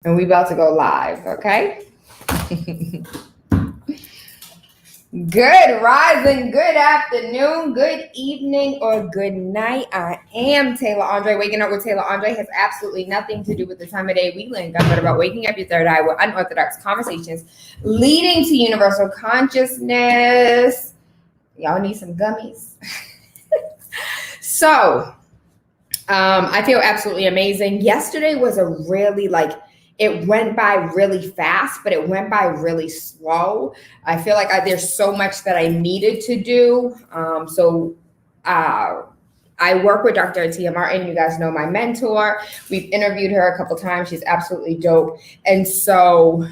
And we about to go live, okay? Good rising, good afternoon, good evening, or good night. I am TaylaAndre. Waking up with TaylaAndre has absolutely nothing to do with the time of day, weekend, but about waking up your third eye with unorthodox conversations leading to universal consciousness. Y'all need some gummies. So, I feel absolutely amazing. Yesterday was a really it went by really fast, but it went by really slow. I feel like there's so much that I needed to do. I work with Dr. Tia Martin. You guys know my mentor. We've interviewed her a couple times. She's absolutely dope. And so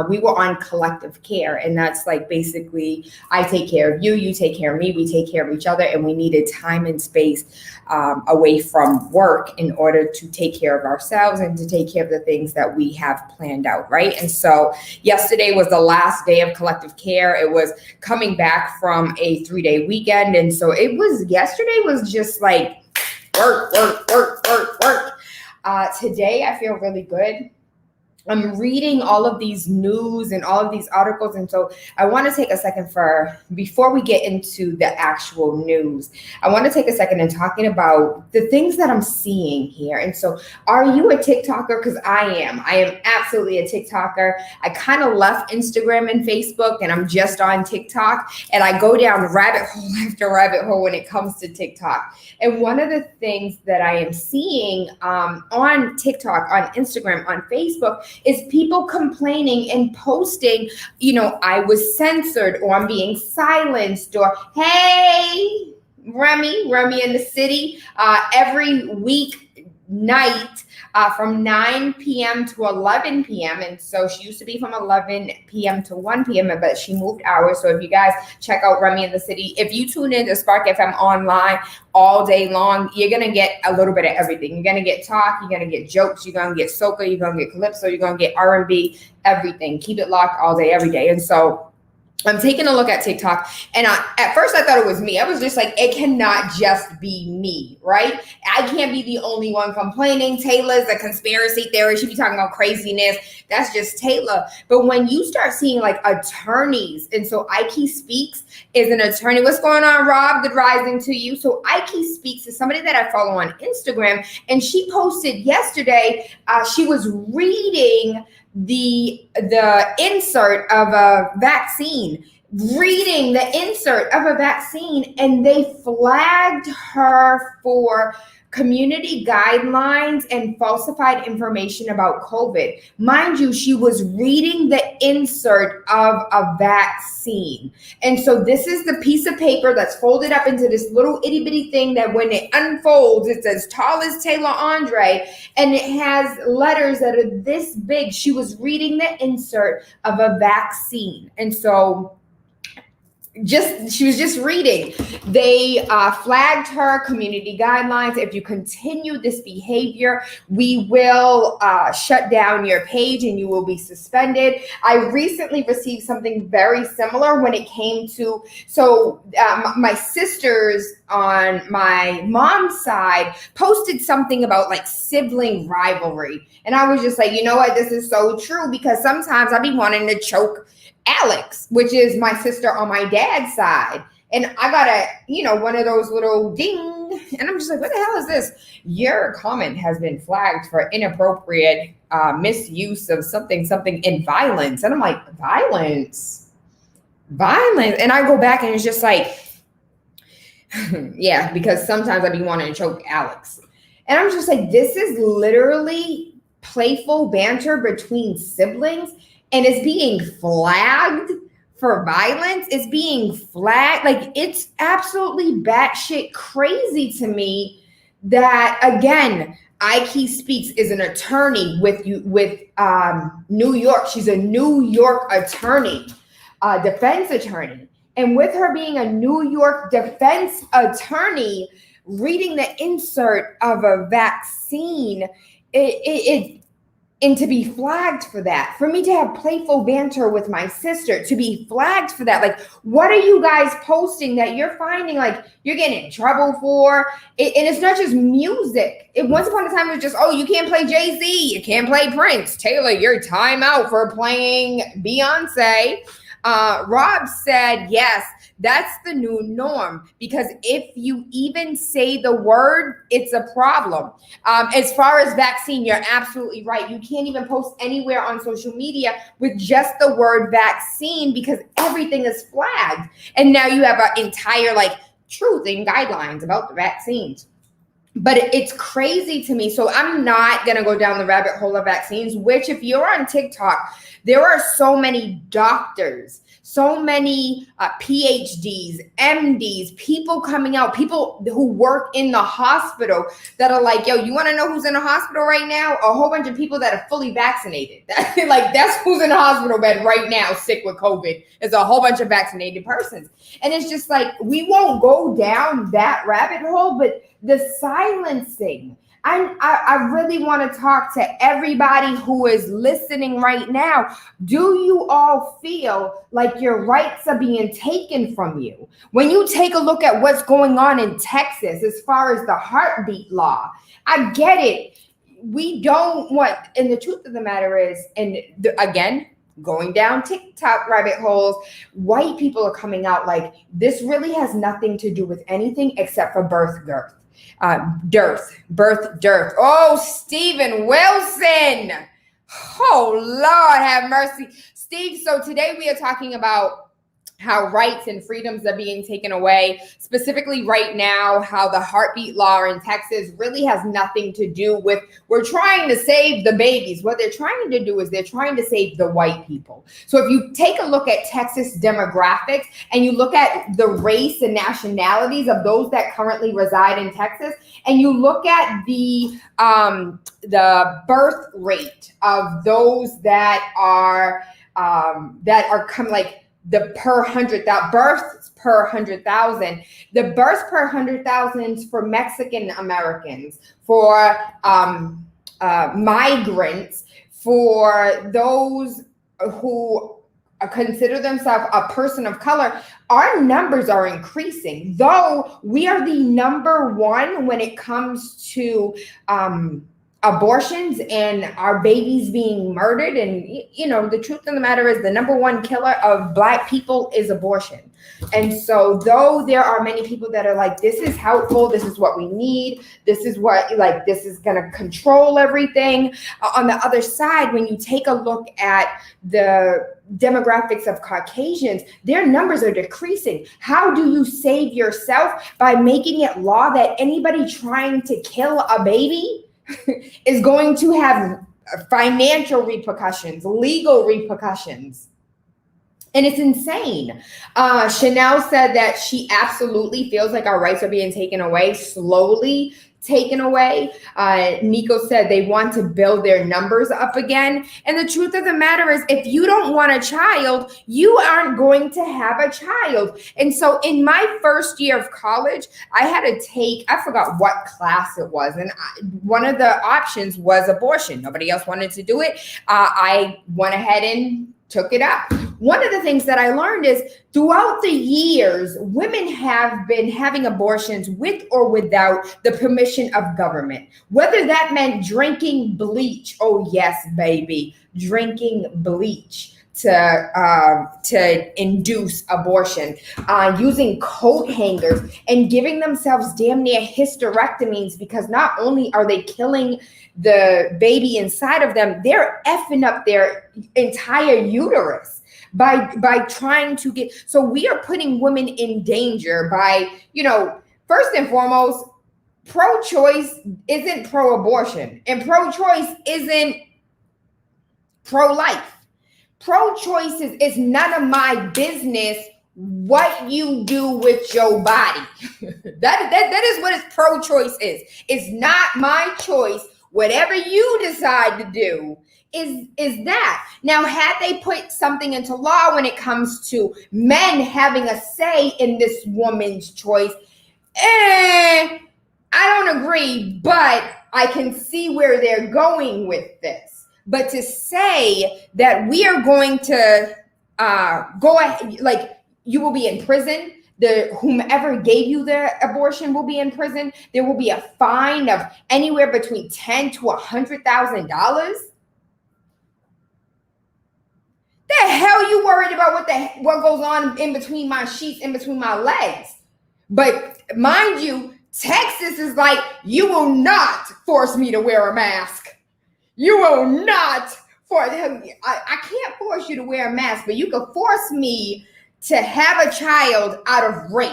we were on collective care. And that's like basically I take care of you, you take care of me, we take care of each other. And we needed time and space away from work in order to take care of ourselves and to take care of the things that we have planned out, right? And so yesterday was the last day of collective care. It was coming back from a 3-day weekend. And so yesterday was just like work. Today, I feel really good. I'm reading all of these news and all of these articles. And so I want to take a second before we get into the actual news, I want to take a second and talking about the things that I'm seeing here. And so are you a TikToker? Because I am absolutely a TikToker. I kind of left Instagram and Facebook and I'm just on TikTok, and I go down rabbit hole after rabbit hole when it comes to TikTok. And one of the things that I am seeing on TikTok, on Instagram, on Facebook, is people complaining and posting, I was censored, or I'm being silenced, or hey, Remy in the city, every week night from 9 p.m. to 11 p.m. And so she used to be from 11 p.m. to 1 p.m., but she moved hours. So if you guys check out Remy in the City, if you tune in to SparkFMOnline all day long, you're going to get a little bit of everything. You're going to get talk, you're going to get jokes, you're going to get soca, you're going to get calypso, you're going to get R&B, everything. Keep it locked all day, every day. And so I'm taking a look at TikTok, and at first I thought it was me. I was just like, it cannot just be me, right? I can't be the only one complaining. Tayla's a conspiracy theorist. She be talking about craziness. That's just Tayla. But when you start seeing like attorneys, and so Ike Speaks is an attorney. What's going on, Rob? Good rising to you. So Ike Speaks is somebody that I follow on Instagram, and she posted yesterday, she was reading the insert of a vaccine, and they flagged her for community guidelines and falsified information about COVID. Mind you, she was reading the insert of a vaccine. And so this is the piece of paper that's folded up into this little itty bitty thing that when it unfolds, it's as tall as TaylaAndre, and it has letters that are this big. She was reading the insert of a vaccine. And so she was just reading. They flagged her community guidelines. If you continue this behavior, we will shut down your page and you will be suspended. I recently received something very similar when it came to, my sisters on my mom's side posted something about like sibling rivalry. And I was just like, you know what? This is so true, because sometimes I be wanting to choke Alex, which is my sister on my dad's side. And I got one of those little ding. And I'm just like, what the hell is this? Your comment has been flagged for inappropriate misuse of something in violence. And I'm like, violence. And I go back and it's just like, yeah, because sometimes I be wanting to choke Alex. And I'm just like, this is literally playful banter between siblings. And it's being flagged for violence. It's being flagged. Like, it's absolutely batshit crazy to me that, again, Ike Speaks is an attorney with New York. She's a New York attorney, defense attorney. And with her being a New York defense attorney, reading the insert of a vaccine, And to be flagged for that, for me to have playful banter with my sister, to be flagged for that, like, what are you guys posting that you're finding like you're getting in trouble for? And it's not just music. Once upon a time, it was just, oh, you can't play Jay-Z, you can't play Prince. Tayla, you're time out for playing Beyonce. Rob said, yes, that's the new norm, because if you even say the word, it's a problem. As far as vaccine, you're absolutely right. You can't even post anywhere on social media with just the word vaccine because everything is flagged. And now you have an entire truth and guidelines about the vaccines. But it's crazy to me. So I'm not going to go down the rabbit hole of vaccines, which if you're on TikTok, there are so many doctors, so many PhDs, MDs, people coming out, people who work in the hospital that are like, yo, you want to know who's in the hospital right now? A whole bunch of people that are fully vaccinated. That's who's in the hospital bed right now, sick with COVID. It's a whole bunch of vaccinated persons. And it's just like, we won't go down that rabbit hole, but the silencing. I really want to talk to everybody who is listening right now. Do you all feel like your rights are being taken from you? When you take a look at what's going on in Texas as far as the heartbeat law, I get it. We don't want, and the truth of the matter is, and again, going down TikTok rabbit holes, white people are coming out like this really has nothing to do with anything except for birth dearth. Oh, Stephen Wilson. Oh, Lord have mercy. Steve, so today we are talking about how rights and freedoms are being taken away, specifically right now, how the heartbeat law in Texas really has nothing to do with, we're trying to save the babies. What they're trying to do is they're trying to save the white people. So if you take a look at Texas demographics and you look at the race and nationalities of those that currently reside in Texas, and you look at the birth rate of those that are coming, like, the births per 100,000, the births per 100,000 for Mexican Americans, for migrants, for those who consider themselves a person of color, our numbers are increasing. Though we are the number one when it comes to abortions and our babies being murdered. And, the truth of the matter is the number one killer of Black people is abortion. And so though there are many people that are like, this is helpful, this is what we need, this is what, this is going to control everything. On the other side, when you take a look at the demographics of Caucasians, their numbers are decreasing. How do you save yourself? By making it law that anybody trying to kill a baby is going to have financial repercussions, legal repercussions. And it's insane. Chanel said that she absolutely feels like our rights are being taken away, slowly taken away. Nico said they want to build their numbers up again. And the truth of the matter is, if you don't want a child, you aren't going to have a child. And so in my first year of college, I had to take, I forgot what class it was. And one of the options was abortion. Nobody else wanted to do it. I went ahead and took it up. One of the things that I learned is throughout the years, women have been having abortions with or without the permission of government, whether that meant drinking bleach. Oh, yes, baby, drinking bleach to induce abortion, using coat hangers and giving themselves damn near hysterectomies, because not only are they killing the baby inside of them, they're effing up their entire uterus by trying to get. So we are putting women in danger by, first and foremost, pro-choice isn't pro-abortion, and pro-choice isn't pro-life. Pro-choice is none of my business what you do with your body. That is what pro-choice is. It's not my choice. Whatever you decide to do is that. Now, had they put something into law when it comes to men having a say in this woman's choice, I don't agree, but I can see where they're going with this. But to say that we are going to go ahead, like you will be in prison, whomever gave you the abortion will be in prison, there will be a fine of anywhere between $10,000 to $100,000. The hell you worried about what goes on in between my sheets, in between my legs? But mind you, Texas is like, you will not force me to wear a mask. You will not force. I can't force you to wear a mask, but you can force me to have a child out of rape.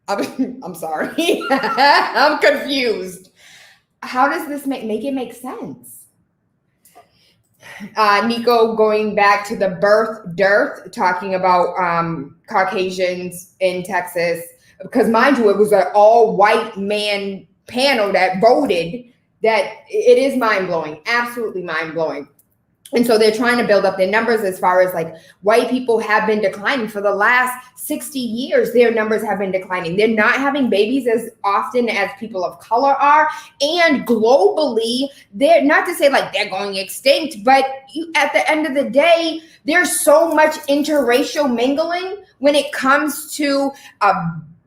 I'm sorry. I'm confused. How does this make it make sense? Nico going back to the birth dearth, talking about Caucasians in Texas, because mind you, it was an all-white man panel that voted. That it is mind-blowing, absolutely mind-blowing. And so they're trying to build up their numbers as far as like white people have been declining for the last 60 years. Their numbers have been declining. They're not having babies as often as people of color are. And globally, they're not to say like they're going extinct, but at the end of the day, there's so much interracial mingling when it comes to a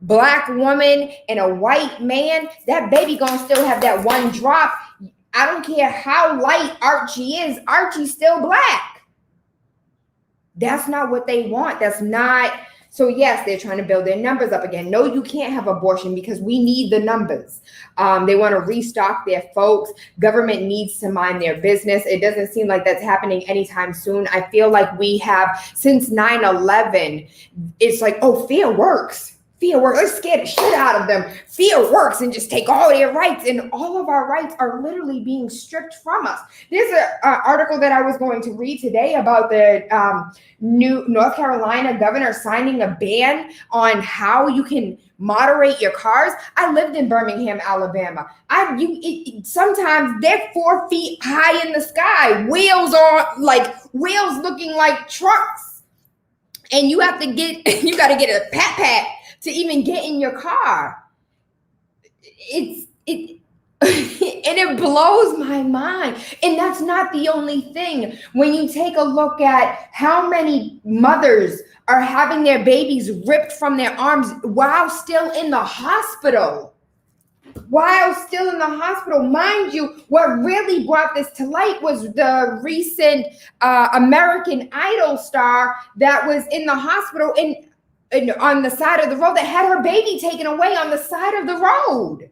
Black woman and a white man. That baby gonna still have that one drop. I don't care how light Archie is. Archie's still Black. That's not what they want. That's not. So yes, they're trying to build their numbers up again. No, you can't have abortion because we need the numbers. They want to restock their folks. Government needs to mind their business. It doesn't seem like that's happening anytime soon. I feel like we have, since 9/11, it's like, oh, fear works. Fear works. Let's scare the shit out of them. Fear works and just take all their rights. And all of our rights are literally being stripped from us. There's an article that I was going to read today about the new North Carolina governor signing a ban on how you can moderate your cars. I lived in Birmingham, Alabama. Sometimes they're 4 feet high in the sky. Wheels looking like trucks. And you got to get a pat to even get in your car. And it blows my mind. And that's not the only thing. When you take a look at how many mothers are having their babies ripped from their arms while still in the hospital. Mind you, what really brought this to light was the recent American Idol star that was in the hospital and on the side of the road that had her baby taken away on the side of the road.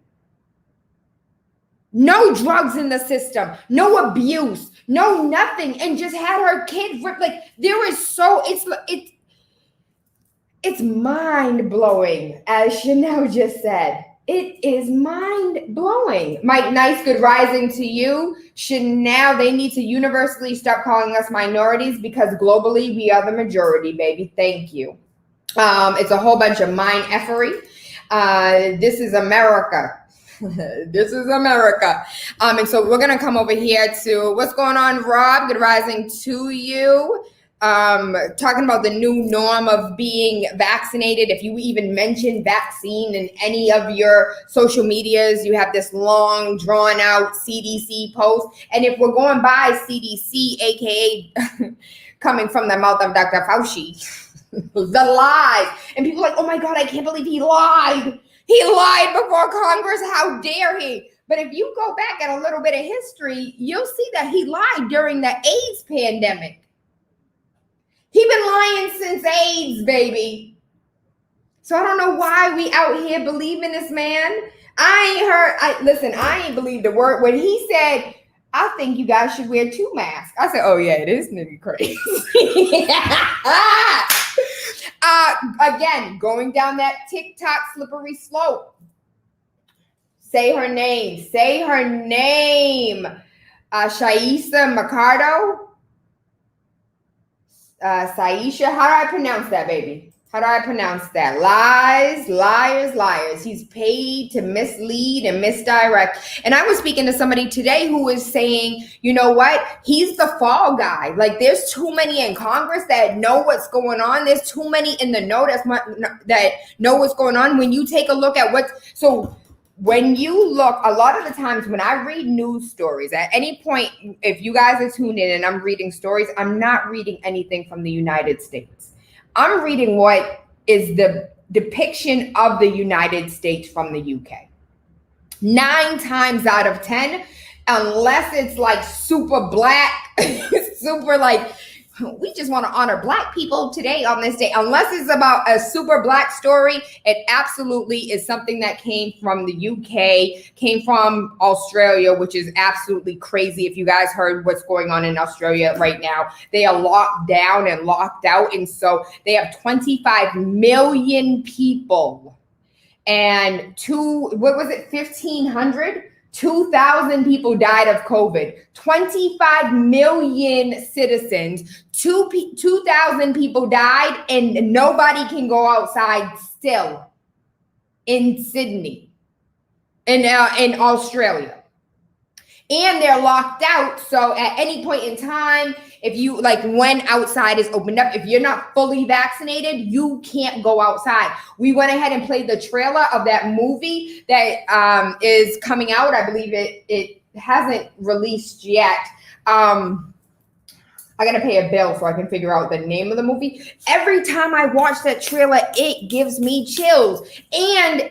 No drugs in the system, no abuse, no nothing, and just had her kid ripped. Like it's mind blowing, as Chanel just said. It is mind blowing. Mike, nice, good rising to you. Chanel, they need to universally stop calling us minorities because globally we are the majority, baby. Thank you. It's a whole bunch of mind effery. This is America. This is America. And so we're going to come over here to what's going on, Rob. Good rising to you. Talking about the new norm of being vaccinated. If you even mention vaccine in any of your social medias, you have this long drawn out CDC post. And if we're going by CDC, AKA coming from the mouth of Dr. Fauci, the lies. And people are like, oh my God, I can't believe he lied. He lied before Congress. How dare he? But if you go back at a little bit of history, you'll see that he lied during the AIDS pandemic. He been lying since AIDS, baby. So I don't know why we out here believing this man. I ain't believed the word. When he said, I think you guys should wear 2 masks. I said, oh yeah, this nigga crazy. Again, going down that TikTok slippery slope. Say her name. Shaisa Mercado. Saisha. How do I pronounce that, baby? How do I pronounce that? Lies, liars, liars. He's paid to mislead and misdirect. And I was speaking to somebody today who was saying, you know what? He's the fall guy. Like, there's too many in Congress that know what's going on. There's too many in the know that know what's going on. When you take a look at so when you look, a lot of the times when I read news stories, at any point, if you guys are tuned in and I'm reading stories, I'm not reading anything from the United States. I'm reading what is the depiction of the United States from the UK. 9 times out of 10, unless it's like super black, super like, we just want to honor Black people today on this day. Unless it's about a super Black story, it absolutely is something that came from the UK, came from Australia, which is absolutely crazy. If you guys heard what's going on in Australia right now, they are locked down and locked out. And so they have 25 million people and 1,500? 2,000 people died of COVID, 25 million citizens, 2,000 people died, and nobody can go outside still in Sydney, in Australia. And they're locked out. So at any point in time, if you like when outside is opened up, if you're not fully vaccinated, you can't go outside. We went ahead and played the trailer of that movie that is coming out. I believe it hasn't released yet. I gotta pay a bill so I can figure out the name of the movie. Every time I watch that trailer, it gives me chills. And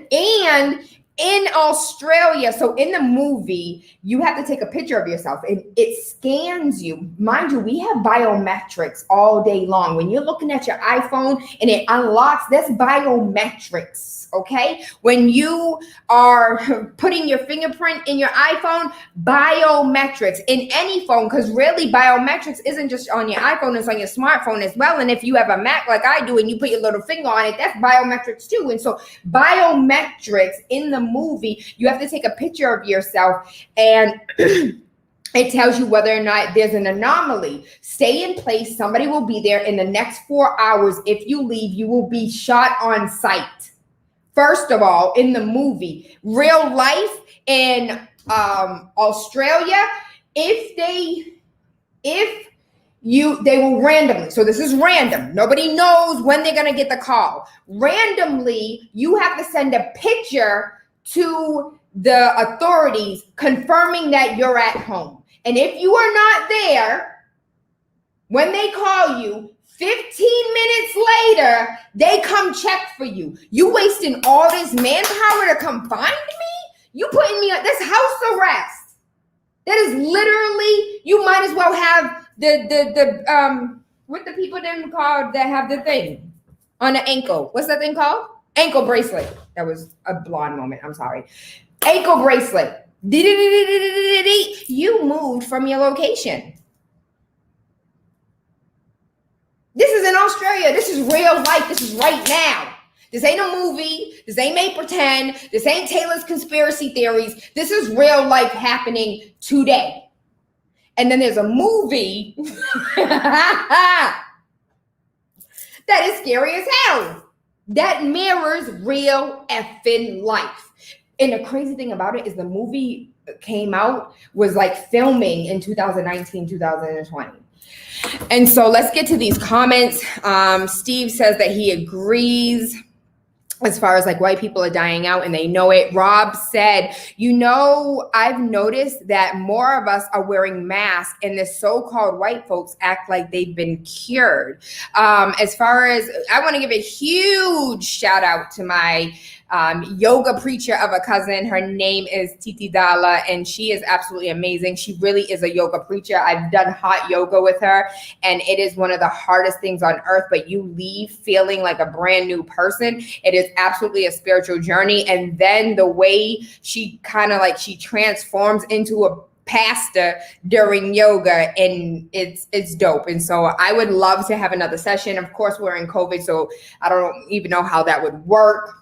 in Australia, so in the movie, you have to take a picture of yourself and it scans you. Mind you, we have biometrics all day long. When you're looking at your iPhone and it unlocks, that's biometrics, okay? When you are putting your fingerprint in your iPhone, biometrics in any phone, because really biometrics isn't just on your iPhone, it's on your smartphone as well. And if you have a Mac like I do and you put your little finger on it, that's biometrics too. And so biometrics in the movie, you have to take a picture of yourself and it tells you whether or not there's an anomaly. Stay in place. Somebody will be there in the next 4 hours. If you leave, you will be shot on sight. First of all, in the movie, real life in Australia, they will randomly, so this is random. Nobody knows when they're going to get the call. Randomly, you have to send a picture to the authorities confirming that you're at home. And if you are not there, when they call you, 15 minutes later, they come check for you. You wasting all this manpower to come find me? You putting me on this house arrest. That is literally, you might as well have what the people then called that have the thing on the ankle. What's that thing called? Ankle bracelet. That was a blonde moment. I'm sorry. Ankle bracelet. You moved from your location. This is in Australia. This is real life. This is right now. This ain't a movie. This ain't made pretend. This ain't Taylor's conspiracy theories. This is real life happening today. And then there's a movie that is scary as hell. That mirrors real effing life. And the crazy thing about it is the movie came out, was like filming in 2019, 2020. And so let's get to these comments. Steve says that he agrees as far as like white people are dying out and they know it. Rob said, I've noticed that more of us are wearing masks and the so-called white folks act like they've been cured. As far as, I want to give a huge shout out to my yoga preacher of a cousin. Her name is Titi Dala, and she is absolutely amazing. She really is a yoga preacher. I've done hot yoga with her, and it is one of the hardest things on earth, but you leave feeling like a brand new person. It is absolutely a spiritual journey. And then the way she she transforms into a pastor during yoga, and it's dope. And so I would love to have another session. Of course, we're in COVID, so I don't even know how that would work.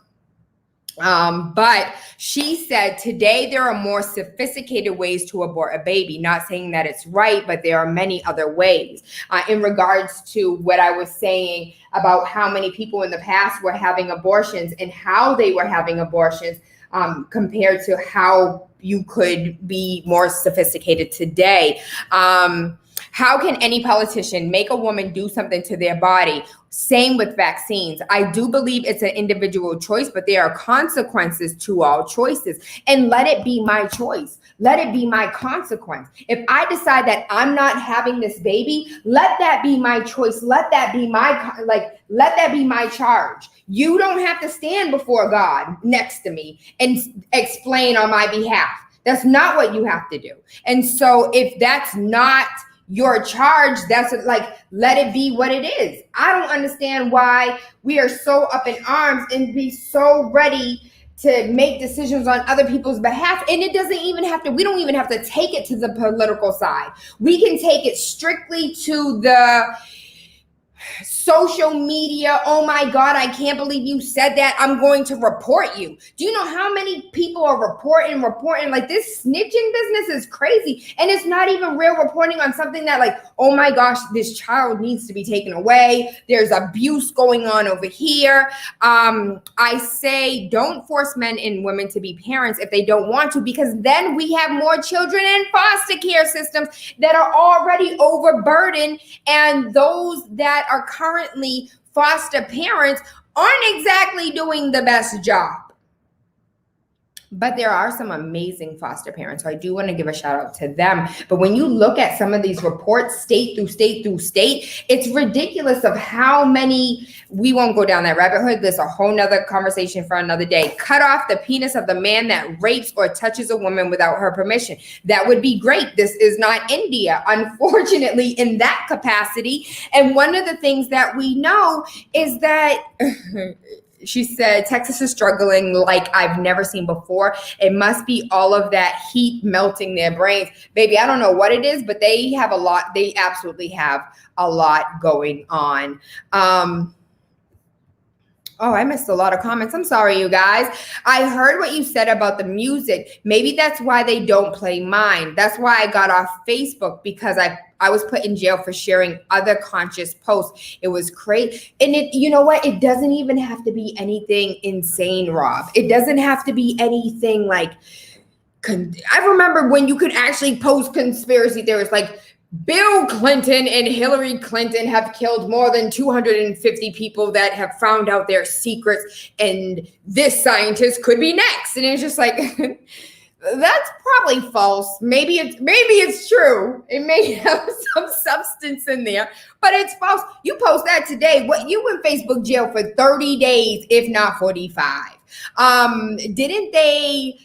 But she said today there are more sophisticated ways to abort a baby. Not saying that it's right, but there are many other ways. In regards to what I was saying about how many people in the past were having abortions and how they were having abortions, compared to how you could be more sophisticated today. How can any politician make a woman do something to their body? Same with vaccines. I do believe it's an individual choice, but there are consequences to all choices. And let it be my choice. Let it be my consequence. If I decide that I'm not having this baby, let that be my choice. Let that be let that be my charge. You don't have to stand before God next to me and explain on my behalf. That's not what you have to do. And so if that's not your charge, that's let it be what it is. I don't understand why we are so up in arms and be so ready to make decisions on other people's behalf. And it doesn't even have to, we don't even have to take it to the political side. We can take it strictly to the social media. Oh my God, I can't believe you said that. I'm going to report you. Do you know how many people are reporting? Like, this snitching business is crazy. And it's not even real reporting on something that oh my gosh, this child needs to be taken away. There's abuse going on over here. I say don't force men and women to be parents if they don't want to, because then we have more children in foster care systems that are already overburdened, and those that are currently foster parents aren't exactly doing the best job. But there are some amazing foster parents, so I do want to give a shout out to them. But when you look at some of these reports, state through state through state, it's ridiculous of how many, we won't go down that rabbit hole. There's a whole nother conversation for another day. Cut off the penis of the man that rapes or touches a woman without her permission. That would be great. This is not India, unfortunately, in that capacity. And one of the things that we know is that she said, Texas is struggling like I've never seen before. It must be all of that heat melting their brains. Baby, I don't know what it is, but they have a lot. They absolutely have a lot going on. Oh, I missed a lot of comments. I'm sorry, you guys. I heard what you said about the music. Maybe that's why they don't play mine. That's why I got off Facebook, because I was put in jail for sharing other conscious posts. It was crazy. And you know what? It doesn't even have to be anything insane, Rob. It doesn't have to be anything I remember when you could actually post conspiracy theories like Bill Clinton and Hillary Clinton have killed more than 250 people that have found out their secrets, and this scientist could be next. And it's just that's probably false. Maybe it's true. It may have some substance in there, but it's false. You post that today, you in Facebook jail for 30 days, if not 45. Didn't they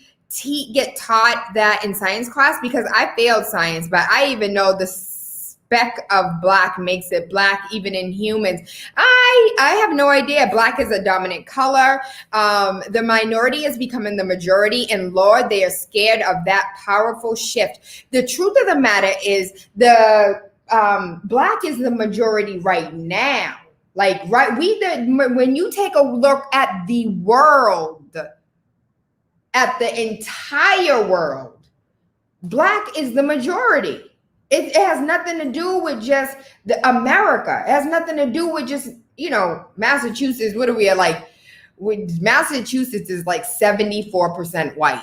get taught that in science class? Because I failed science, but I even know the speck of black makes it black even in humans. I have no idea. Black is a dominant color. The minority is becoming the majority, and Lord, they are scared of that powerful shift. The truth of the matter is the black is the majority right now. When you take a look at the world, at the entire world, black is the majority. It has nothing to do with just America. It has nothing to do with just, Massachusetts. What are we at? Massachusetts is 74% white.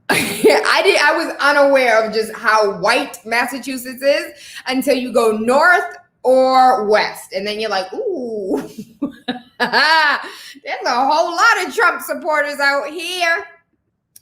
I was unaware of just how white Massachusetts is until you go north or west. And then you're like, ooh, there's a whole lot of Trump supporters out here.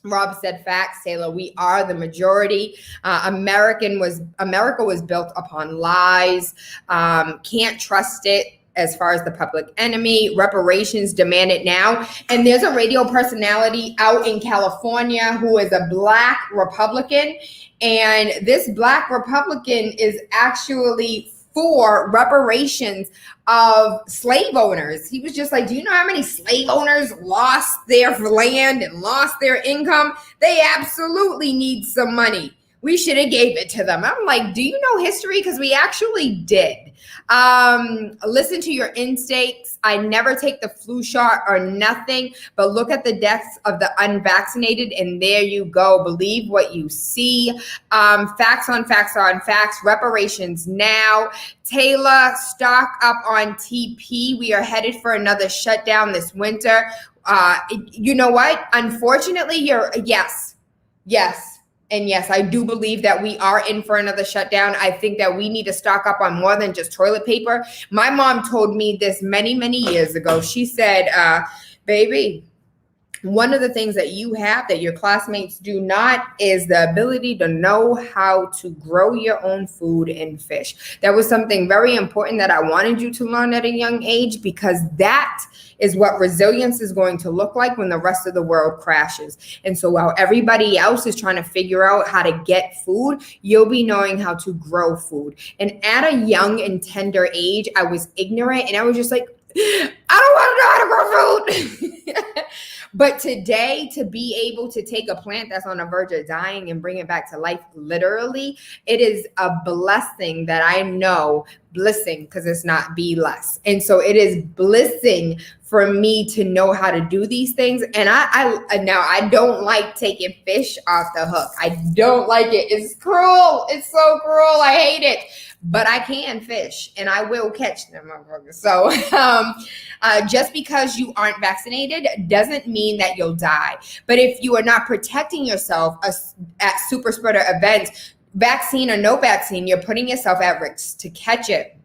Rob said facts, Tayla. We are the majority. America was built upon lies. Can't trust it as far as the public enemy. Reparations, demand it now. And there's a radio personality out in California who is a black Republican. And this black Republican is actually for reparations of slave owners. He was just like, do you know how many slave owners lost their land and lost their income? They absolutely need some money. We should have gave it to them. I'm like, do you know history? Because we actually did. Listen to your instincts. I never take the flu shot or nothing, but look at the deaths of the unvaccinated, and there you go. Believe what you see. Facts on facts on facts. Reparations now. Tayla, stock up on TP. We are headed for another shutdown this winter. You know what? Unfortunately, yes. And yes, I do believe that we are in for another shutdown. I think that we need to stock up on more than just toilet paper. My mom told me this many, many years ago. She said, baby, one of the things that you have that your classmates do not is the ability to know how to grow your own food and fish. That was something very important that I wanted you to learn at a young age, because that is what resilience is going to look like when the rest of the world crashes. And so while everybody else is trying to figure out how to get food, you'll be knowing how to grow food. And at a young and tender age, I was ignorant and I was just like, I don't want to know how to grow food. But today, to be able to take a plant that's on the verge of dying and bring it back to life, literally, it is a blessing that I know, blessing, because it's not be less. And so it is blessing for me to know how to do these things. And I don't like taking fish off the hook. I don't like it. It's cruel. It's so cruel. I hate it. But I can fish and I will catch them. So just because you aren't vaccinated doesn't mean that you'll die. But if you are not protecting yourself at super spreader events, vaccine or no vaccine, you're putting yourself at risk to catch it.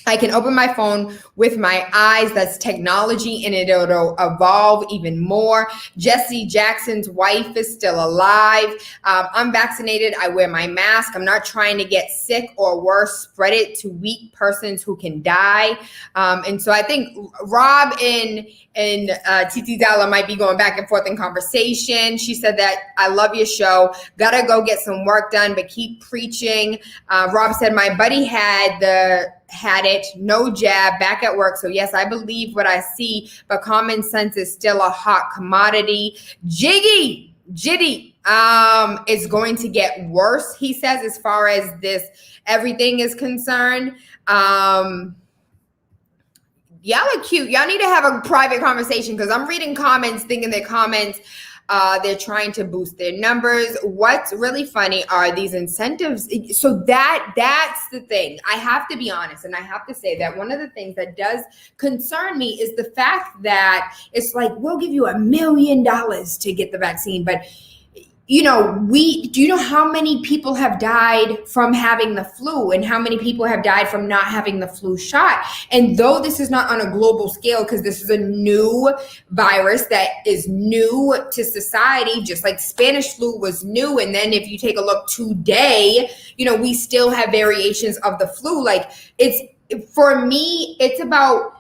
I can open my phone with my eyes. That's technology, and it'll evolve even more. Jesse Jackson's wife is still alive. I'm vaccinated. I wear my mask. I'm not trying to get sick or worse, spread it to weak persons who can die. And so I think Rob and Titi Dalla might be going back and forth in conversation. She said that, I love your show. Gotta go get some work done, but keep preaching. Rob said, my buddy had it, no jab, back at work. So yes, I believe what I see, but common sense is still a hot commodity. Jitty, it's going to get worse, he says, as far as this, everything is concerned. Y'all are cute. Y'all need to have a private conversation, because I'm reading comments thinking that comments, they're trying to boost their numbers. What's really funny are these incentives. So that's the thing. I have to be honest, and I have to say that one of the things that does concern me is the fact that it's like, we'll give you $1 million to get the vaccine, but do you know how many people have died from having the flu, and how many people have died from not having the flu shot? And though this is not on a global scale, because this is a new virus that is new to society, just like Spanish flu was new. And then if you take a look today, we still have variations of the flu. Like, for me, it's about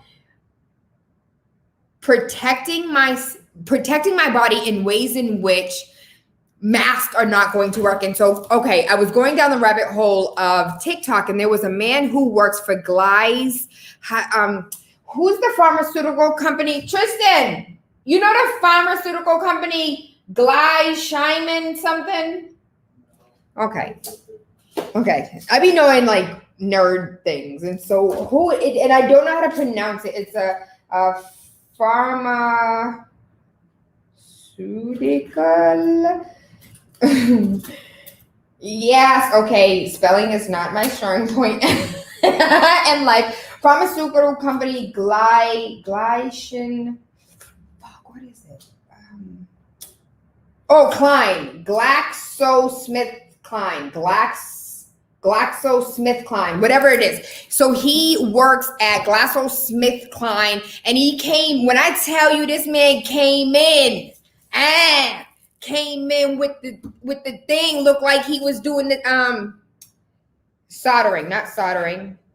protecting my body in ways in which masks are not going to work. And so, okay, I was going down the rabbit hole of TikTok, and there was a man who works for who's the pharmaceutical company? Tristan, you know the pharmaceutical company, Glysheiman something? Okay. I be knowing like nerd things. And so and I don't know how to pronounce it. It's a pharmaceutical. Yes, okay, spelling is not my strong point. And like pharmaceutical company Glycine, what is it? Klein, GlaxoSmithKline, whatever it is. So he works at GlaxoSmithKline, and he came, when I tell you this man came in with the thing, looked like he was doing the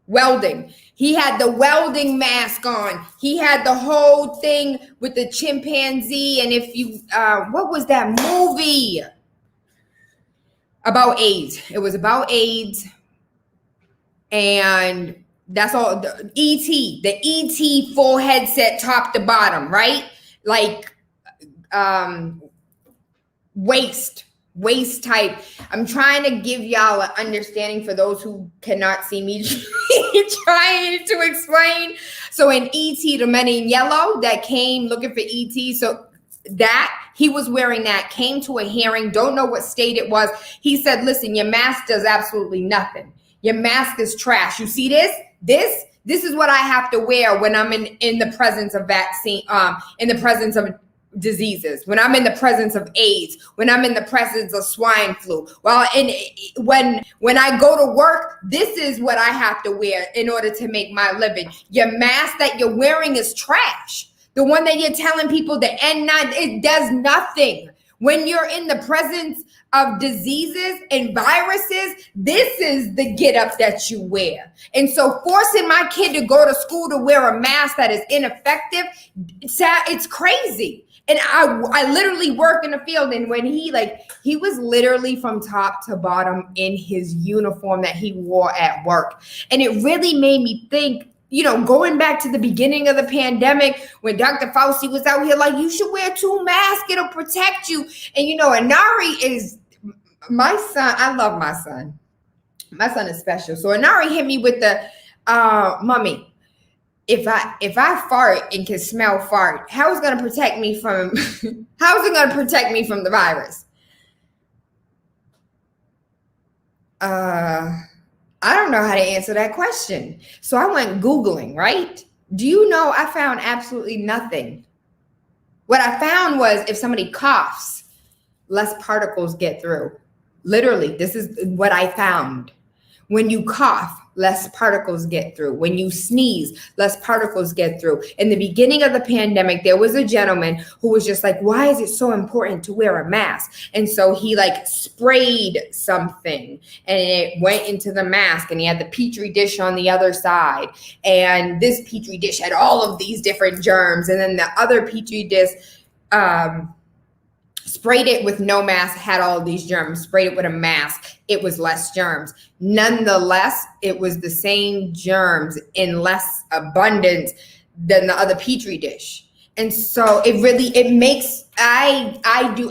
welding. He had the welding mask on. He had the whole thing with the chimpanzee. And if you what was that movie about AIDS? It was about AIDS, and that's all. The ET full headset, top to bottom, right? Like waist type. I'm trying to give y'all an understanding for those who cannot see me trying to explain. So in ET, the men in yellow that came looking for ET, so that he was wearing that, came to a hearing, don't know what state it was. He said, listen, your mask does absolutely nothing. Your mask is trash. You see this? This is what I have to wear when I'm in the presence of vaccine, in the presence of diseases, when I'm in the presence of AIDS, when I'm in the presence of swine flu, when I go to work, this is what I have to wear in order to make my living. Your mask that you're wearing is trash. The one that you're telling people the N9, it does nothing. When you're in the presence of diseases and viruses, this is the get up that you wear. And so forcing my kid to go to school to wear a mask that is ineffective, it's crazy. And I literally work in the field, and when he was literally from top to bottom in his uniform that he wore at work. And it really made me think, going back to the beginning of the pandemic, when Dr. Fauci was out here like, you should wear 2 masks, it'll protect you. And Anari is my son. I love my son. My son is special. So Anari hit me with the, mommy, if I fart and can smell fart, how is it going to protect me from the virus? I don't know how to answer that question. So I went Googling, right? Do you know I found absolutely nothing? What I found was if somebody coughs, less particles get through. Literally, this is what I found. When you cough, less particles get through. When you sneeze, less particles get through. In the beginning of the pandemic, there was a gentleman who was just like, why is it so important to wear a mask? And so he sprayed something and it went into the mask, and he had the Petri dish on the other side. And this Petri dish had all of these different germs. And then the other Petri dish, sprayed it with no mask, had all of these germs. Sprayed it with a mask, it was less germs. Nonetheless, it was the same germs in less abundance than the other Petri dish. And so it makes, I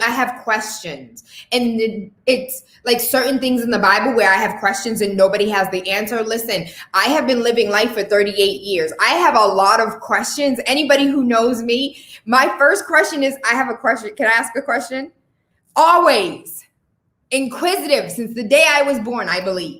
have questions. And it's like certain things in the Bible where I have questions and nobody has the answer. Listen, I have been living life for 38 years. I have a lot of questions. Anybody who knows me, my first question is, I have a question. Can I ask a question? Always inquisitive since the day I was born, I believe.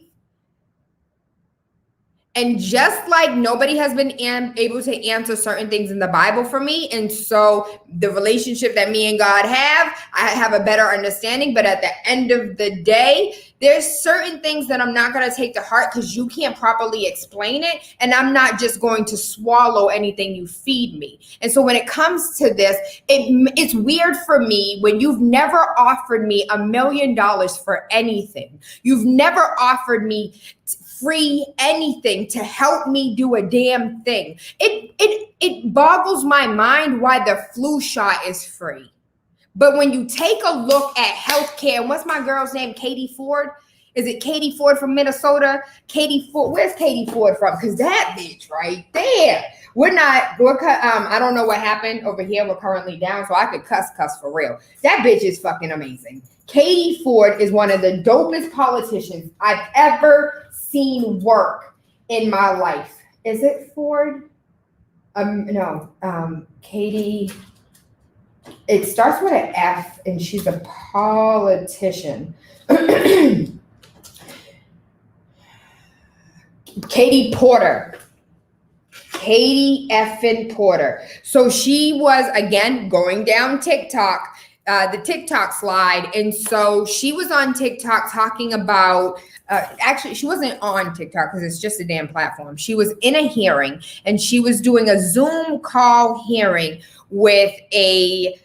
And just like nobody has been able to answer certain things in the Bible for me. And so the relationship that me and God have, I have a better understanding. But at the end of the day, there's certain things that I'm not going to take to heart because you can't properly explain it. And I'm not just going to swallow anything you feed me. And so when it comes to this, it's weird for me when you've never offered me $1 million for anything. You've never offered me free anything to help me do a damn thing. It boggles my mind why the flu shot is free. But when you take a look at healthcare, and what's my girl's name? Katie Ford? Is it Katie Ford from Minnesota? Katie Ford, where's Katie Ford from? Because that bitch right there. I don't know what happened over here. We're currently down, so I could cuss for real. That bitch is fucking amazing. Katie Ford is one of the dopest politicians I've ever seen work in my life. Is it Ford? No, Katie. It starts with an F, and she's a politician. Katie Porter. Katie effing Porter. So she was, again, going down TikTok, the TikTok slide. And so she was on TikTok talking about, actually, she wasn't on TikTok because it's just a damn platform. She was in a hearing, and she was doing a Zoom call hearing with a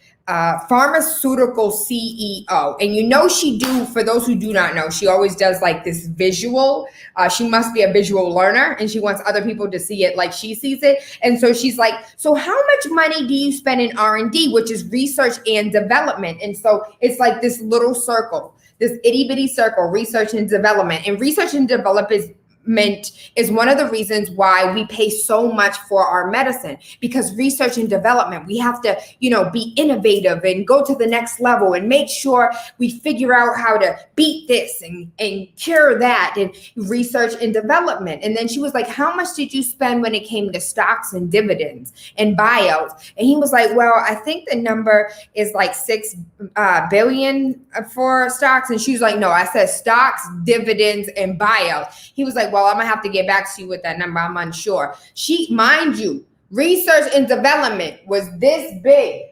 pharmaceutical CEO. And for those who do not know, she always does like this visual. She must be a visual learner, and she wants other people to see it like she sees it. And so she's like, so how much money do you spend in R&D, which is research and development? And so it's like this little circle, this itty bitty circle, research and development. And research and development is one of the reasons why we pay so much for our medicine, because research and development, we have to, be innovative and go to the next level and make sure we figure out how to beat this and cure that, and research and development. And then she was like, how much did you spend when it came to stocks and dividends and buyouts? And he was like, well, I think the number is like 6 billion for stocks. And she was like, no, I said stocks, dividends, and buyouts. He was like, well, I'm gonna have to get back to you with that number. I'm unsure. Mind you, research and development was this big.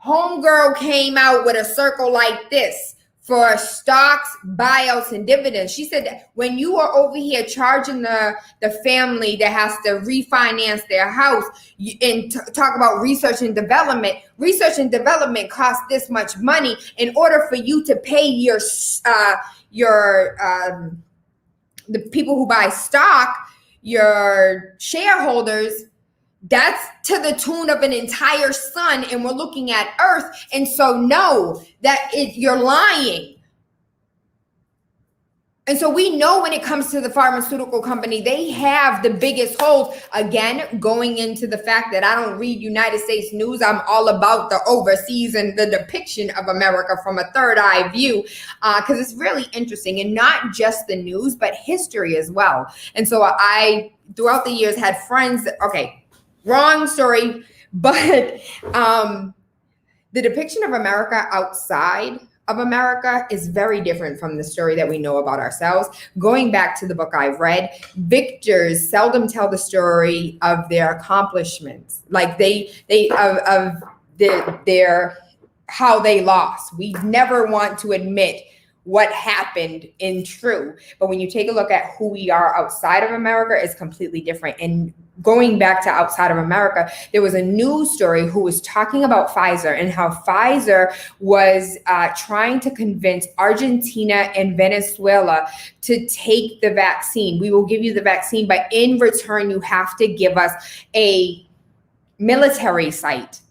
Homegirl came out with a circle like this for stocks, buyouts, and dividends. She said that when you are over here charging the family that has to refinance their house and talk about research and development costs this much money. In order for you to pay your the people who buy stock, your shareholders, that's to the tune of an entire sun, and we're looking at Earth. And so know that you're lying. And so we know when it comes to the pharmaceutical company, they have the biggest hold. Again, going into the fact that I don't read United States news, I'm all about the overseas and the depiction of America from a third eye view, because it's really interesting, and not just the news, but history as well. And so I, throughout the years, had friends, wrong story, but the depiction of America outside of America is very different from the story that we know about ourselves. Going back to the book I've read, victors seldom tell the story of their accomplishments, like their how they lost. We never want to admit what happened in true, but when you take a look at who we are outside of America, it's completely different. And going back to outside of America, there was a news story who was talking about Pfizer and how Pfizer was trying to convince Argentina and Venezuela to take the vaccine. We will give you the vaccine, but in return, you have to give us a military site,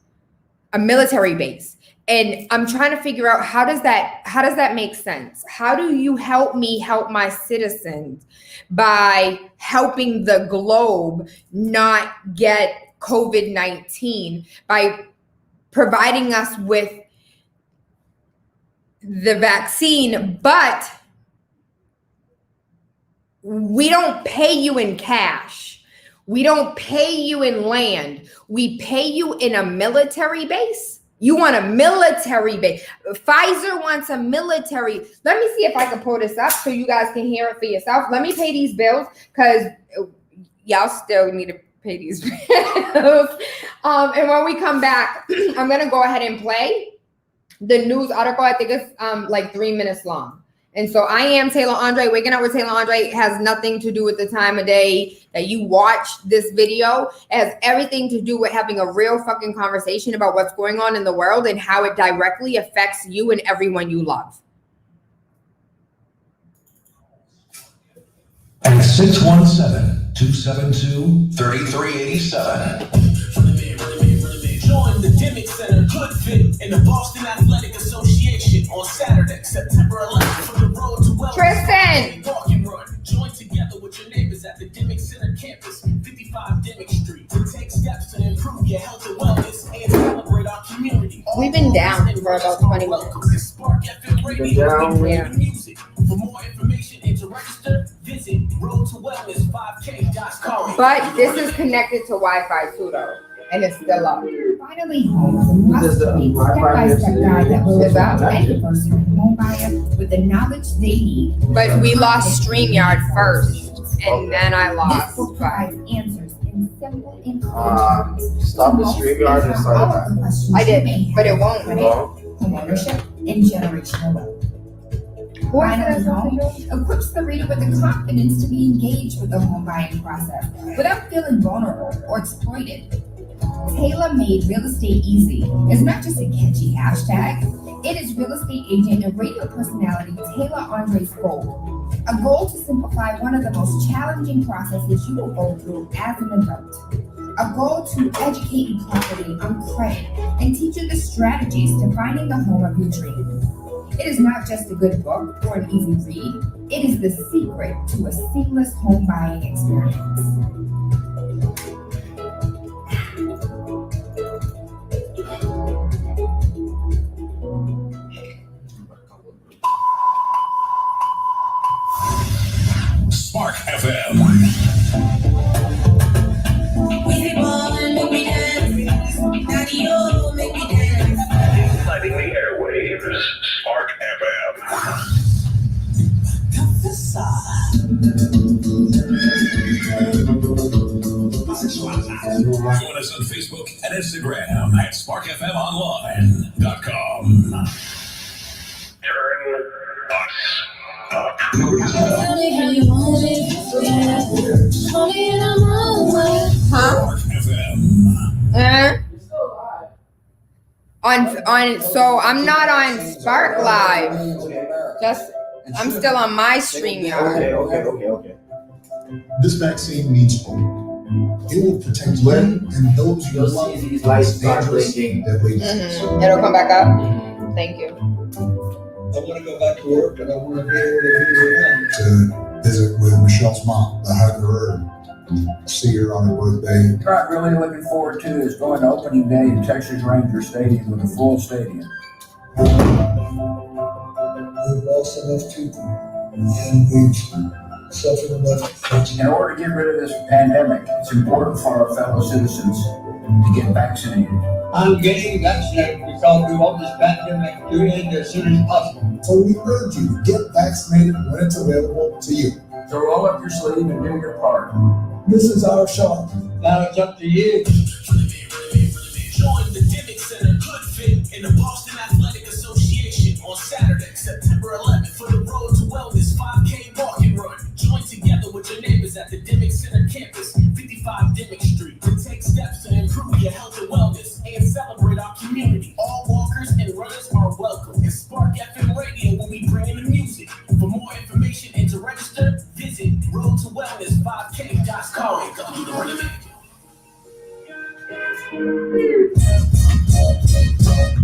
a military base. And I'm trying to figure out how does that make sense? How do you help me help my citizens by helping the globe not get COVID-19 by providing us with the vaccine, but we don't pay you in cash. We don't pay you in land. We pay you in a military base. You want a military base. Pfizer wants a military. Let me see if I can pull this up so you guys can hear it for yourself. Let me pay these bills because y'all still need to pay these bills. And when we come back, I'm going to go ahead and play the news article. I think it's like 3 minutes long. And so I am TaylaAndre. Waking Up with TaylaAndre has nothing to do with the time of day that you watch this video. It has everything to do with having a real fucking conversation about what's going on in the world and how it directly affects you and everyone you love. At 617-272-3387. Join the Dimmick Center Good Fit in the Boston Athletic Association on Saturday, September 11th for the Road to Wellness. Tristan! Walk and run. Join together with your neighbors at the Dimmick Center campus, 55 Dimmick Street, to take steps to improve your health and wellness and celebrate our community. We've been down for about 20 minutes. SparkFM Radio and music. For more information and to register, visit roadtowellness5k.com. But this is connected to Wi-Fi too, though. And it's still up. Finally home, step-by-step guide that will allow any person home buyer with the knowledge they need. But we lost StreamYard first, and then I This lost. book provides answers in simple and Stop the StreamYard and start it back. I did, but it won't. Home ownership and generational wealth. Finally Home equips the reader with the confidence to be engaged with the home buying process without feeling vulnerable or exploited. TaylaMade Real Estate Easy is not just a catchy hashtag, it is real estate agent and radio personality TaylaAndre's goal. A goal to simplify one of the most challenging processes you will go through as an adult. A goal to educate you properly on credit and teach you the strategies to finding the home of your dreams. It is not just a good book or an easy read, it is the secret to a seamless home buying experience. SparkFM. Lighting the airwaves. SparkFM. Join us on Facebook and Instagram at SparkFMOnline.com. Turn us up. Huh? SparkFM. So I'm not on Spark Live. I'm still on my StreamYard. Okay. This vaccine means hope. It will protect you and those you You'll love see these lights from start dangerous blinking. deadly disease. It'll come back up. Thank you. I want to go back to work and I want to be able to be around. To visit with Michelle's mom, to hug her and see her on her birthday. What I'm really looking forward to is going to opening day in Texas Ranger Stadium with a full stadium. We've lost enough people and we've suffered enough. In order to get rid of this pandemic, it's important for our fellow citizens to get vaccinated. I'm getting vaccinated because we want this pandemic to end as soon as possible. So we urge you to get vaccinated when it's available to you. So roll up your sleeve and do your part. This is our shot. Now it's up to you. Join the Civic Center Good Fit in the Boston Athletic Association on Saturday, September 11th for the Road to Wellness 5K walking run. Join together with your neighbors at the Civic Center campus, 55 Dimmick Street, to take steps to improve your health and wellness and celebrate our community. All walkers and runners are welcome. It's Spark FM Radio when we bring in the music. For more information and to register, visit roadtowellness5k.com. Come do the running.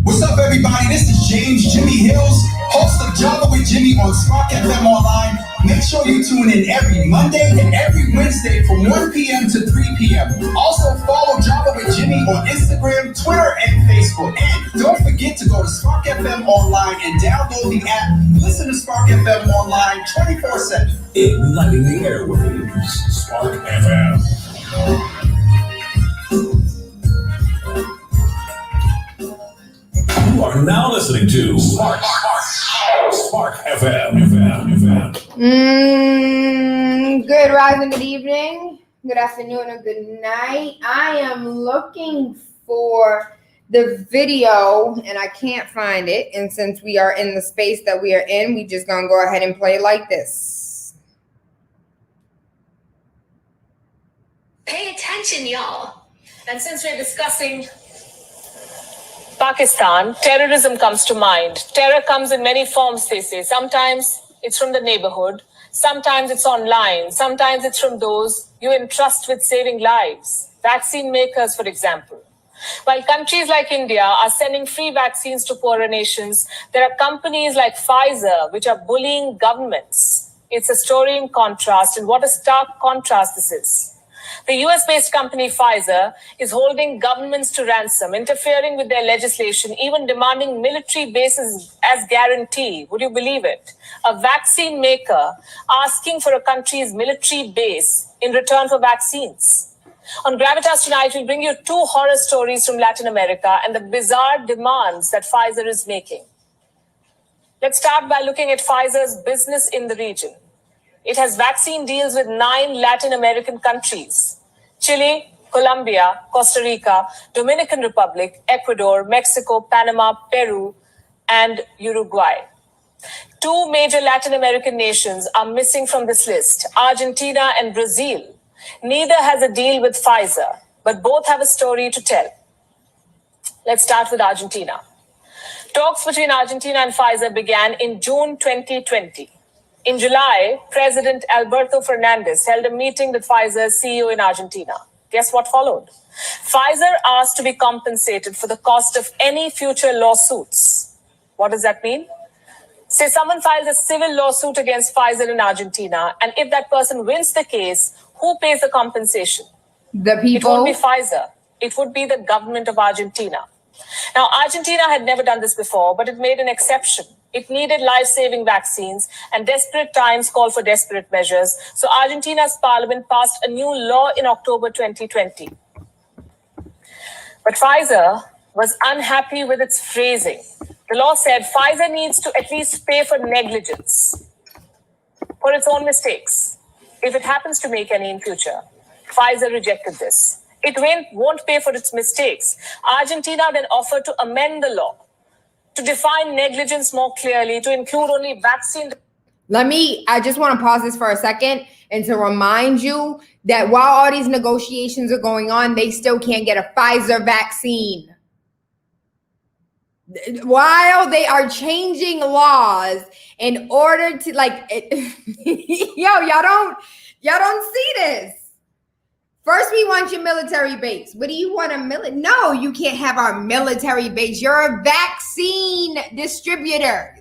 What's up, everybody? This is James Jimmy Hills, host of Java with Jimmy on SparkFM Online. Make sure you tune in every Monday and every Wednesday from 1 p.m. to 3 p.m. Also, follow Java with Jimmy on Instagram, Twitter, and Facebook. And don't forget to go to SparkFM Online and download the app. Listen to SparkFM Online 24/7. Igniting the airwaves, Spark FM. You are now listening to Spark FM. Good rising, good evening, good afternoon, and good night. I am looking for the video and I can't find it. And since we are in the space that we are in, we just gonna go ahead and play like this. Pay attention, y'all. And since we're discussing Pakistan, terrorism comes to mind. Terror comes in many forms, they say. Sometimes it's from the neighborhood. Sometimes it's online. Sometimes it's from those you entrust with saving lives. Vaccine makers, for example. While countries like India are sending free vaccines to poorer nations, there are companies like Pfizer which are bullying governments. It's a story in contrast, and what a stark contrast this is. The US-based company Pfizer is holding governments to ransom, interfering with their legislation, even demanding military bases as guarantee. Would you believe it? A vaccine maker asking for a country's military base in return for vaccines. On Gravitas tonight, we'll bring you 2 horror stories from Latin America and the bizarre demands that Pfizer is making. Let's start by looking at Pfizer's business in the region. It has vaccine deals with 9 Latin American countries: Chile, Colombia, Costa Rica, Dominican Republic, Ecuador, Mexico, Panama, Peru, and Uruguay. 2 major Latin American nations are missing from this list: Argentina and Brazil. Neither has a deal with Pfizer, but both have a story to tell. Let's start with Argentina. Talks between Argentina and Pfizer began in June 2020. In July, President Alberto Fernandez held a meeting with Pfizer's CEO in Argentina. Guess what followed? Pfizer asked to be compensated for the cost of any future lawsuits. What does that mean? Say someone files a civil lawsuit against Pfizer in Argentina, and if that person wins the case, who pays the compensation? The It people. won't be Pfizer. It would be the government of Argentina. Now, Argentina had never done this before, but it made an exception. It needed life-saving vaccines, and desperate times call for desperate measures. So Argentina's parliament passed a new law in October 2020. But Pfizer was unhappy with its phrasing. The law said Pfizer needs to at least pay for negligence, for its own mistakes, if it happens to make any in future. Pfizer rejected this. It won't pay for its mistakes. Argentina then offered to amend the law to define negligence more clearly, to include only vaccine. I just want to pause this for a second and to remind you that while all these negotiations are going on, they still can't get a Pfizer vaccine. While they are changing laws in order to y'all don't see this. First, we want your military base. What do you want No, you can't have our military base. You're a vaccine distributor.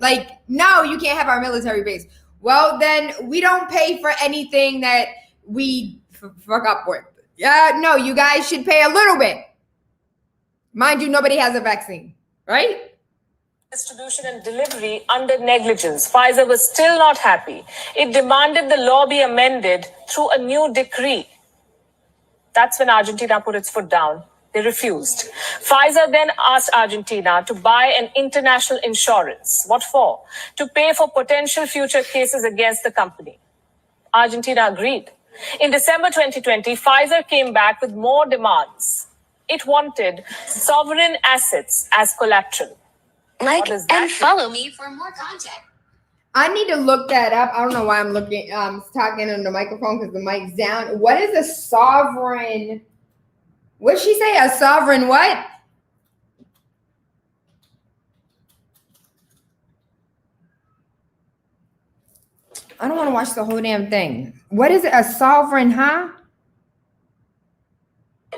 No, you can't have our military base. Well, then we don't pay for anything that we fuck up with. No, you guys should pay a little bit. Mind you, nobody has a vaccine, right? Distribution and delivery under negligence. Pfizer was still not happy. It demanded the law be amended through a new decree. That's when Argentina put its foot down. They refused. Pfizer then asked Argentina to buy an international insurance. What for? To pay for potential future cases against the company. Argentina agreed. In December 2020, Pfizer came back with more demands. It wanted sovereign assets as collateral. Like and follow me for more content. I need to look that up. I don't know why I'm talking on the microphone because the mic's down. What is a sovereign? What'd she say? A sovereign what? I don't want to watch the whole damn thing. What is it? A sovereign, huh?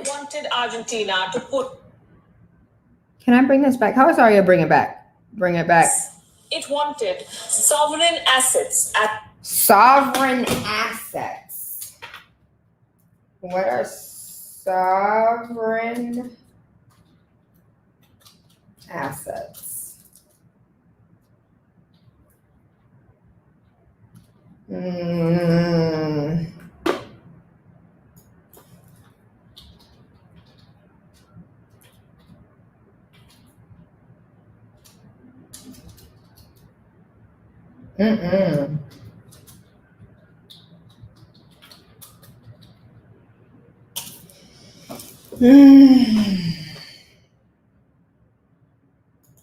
Wanted Argentina to put. Can I bring this back? How sorry I bring it back? Bring it back. It wanted sovereign assets at sovereign assets. What are sovereign assets?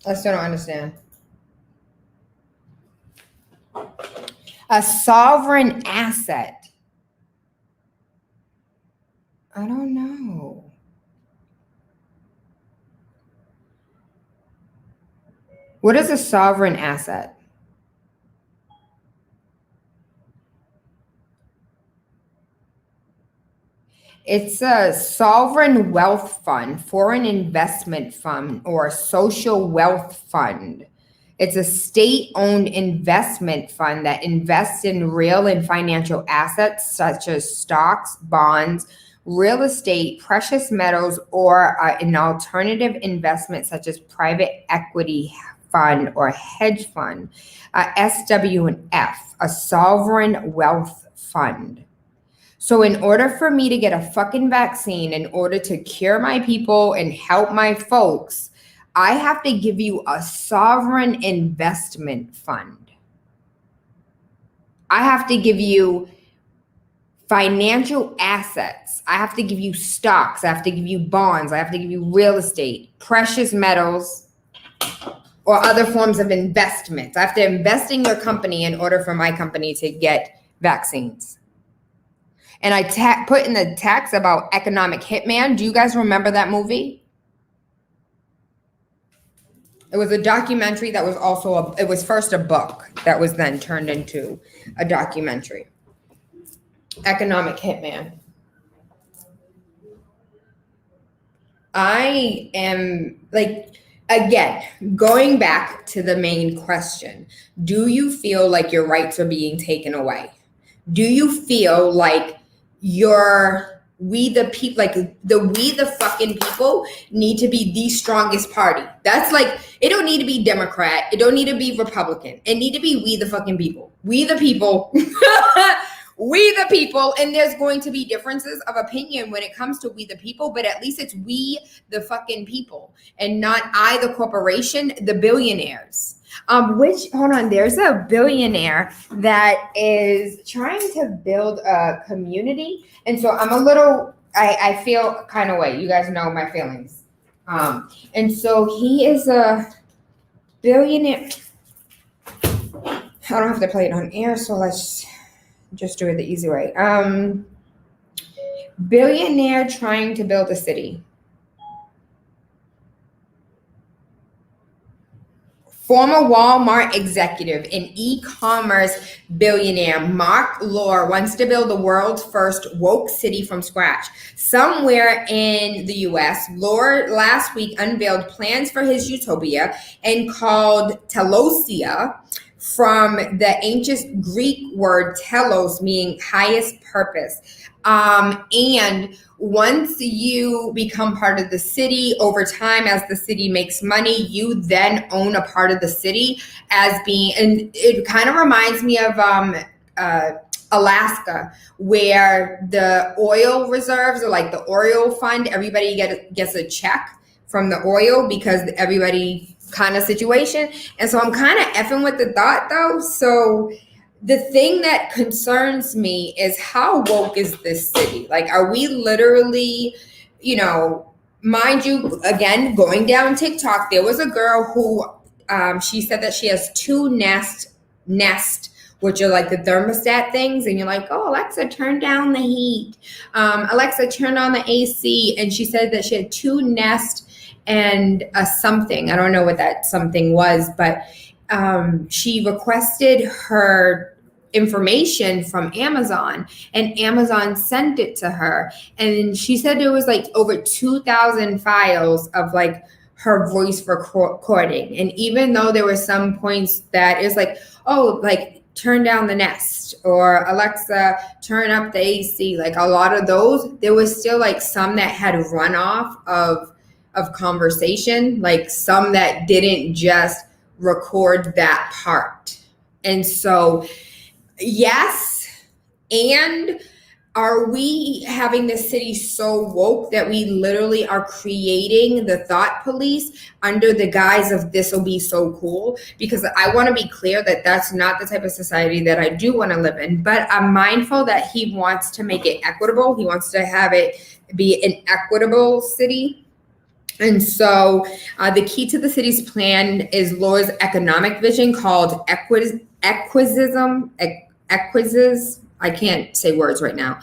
I still don't understand. A sovereign asset. I don't know. What is a sovereign asset? It's a sovereign wealth fund, foreign investment fund, or a social wealth fund. It's a state-owned investment fund that invests in real and financial assets such as stocks, bonds, real estate, precious metals, or an alternative investment such as private equity fund or hedge fund, SWF, a sovereign wealth fund. So in order for me to get a fucking vaccine, in order to cure my people and help my folks, I have to give you a sovereign investment fund. I have to give you financial assets. I have to give you stocks. I have to give you bonds. I have to give you real estate, precious metals, or other forms of investments. I have to invest in your company in order for my company to get vaccines. And I put in the text about Economic Hitman. Do you guys remember that movie? It was a documentary that was also it was first a book that was then turned into a documentary. Economic Hitman. I am again, going back to the main question, do you feel like your rights are being taken away? Do you feel like we the fucking people need to be the strongest party? That's it don't need to be Democrat. It don't need to be Republican. It need to be we the fucking people. We the people. We the people. And there's going to be differences of opinion when it comes to we the people, but at least it's we the fucking people and not I the corporation, the billionaires. Hold on, there's a billionaire that is trying to build a community. And so I'm a little I feel kind of way. You guys know my feelings. And so he is a billionaire. I don't have to play it on air, so let's just do it the easy way. Billionaire trying to build a city. Former Walmart executive and e-commerce billionaire Mark Lore wants to build the world's first woke city from scratch. Somewhere in the US, Lore last week unveiled plans for his utopia and called Telosia, from the ancient Greek word telos, meaning highest purpose. And once you become part of the city, over time, as the city makes money, you then own a part of the city as being, and it kind of reminds me of Alaska, where the oil reserves are like the oil fund. Everybody gets a check from the oil because everybody kind of situation. And so I'm kind of effing with the thought though. So the thing that concerns me is how woke is this city? Like, are we literally, mind you, again, going down TikTok, there was a girl who, she said that she has two Nest, which are like the thermostat things. And you're like, oh, Alexa, turn down the heat. Alexa, turn on the AC. And she said that she had two Nest and a something. I don't know what that something was, but she requested her information from Amazon, and Amazon sent it to her. And she said there was like over 2,000 files of like her voice recording. And even though there were some points that is like, oh, like turn down the Nest, or Alexa, turn up the AC, like a lot of those, there was still like some that had runoff of conversation, like some that didn't just record that part. And so, yes, and are we having the city so woke that we literally are creating the thought police under the guise of this will be so cool? Because I want to be clear that that's not the type of society that I do want to live in, but I'm mindful that he wants to make it equitable. He wants to have it be an equitable city. And so the key to the city's plan is Lore's economic vision called equizism. I can't say words right now,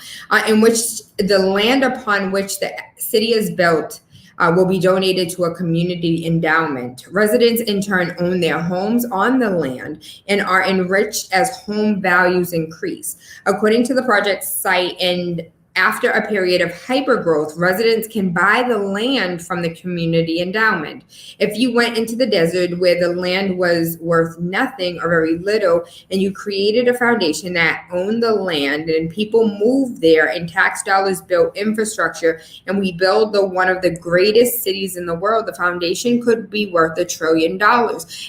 in which the land upon which the city is built will be donated to a community endowment. Residents in turn own their homes on the land and are enriched as home values increase. According to the project site, and after a period of hypergrowth, residents can buy the land from the community endowment. If you went into the desert where the land was worth nothing or very little, and you created a foundation that owned the land, and people moved there and tax dollars built infrastructure, and we build one of the greatest cities in the world, the foundation could be worth $1 trillion.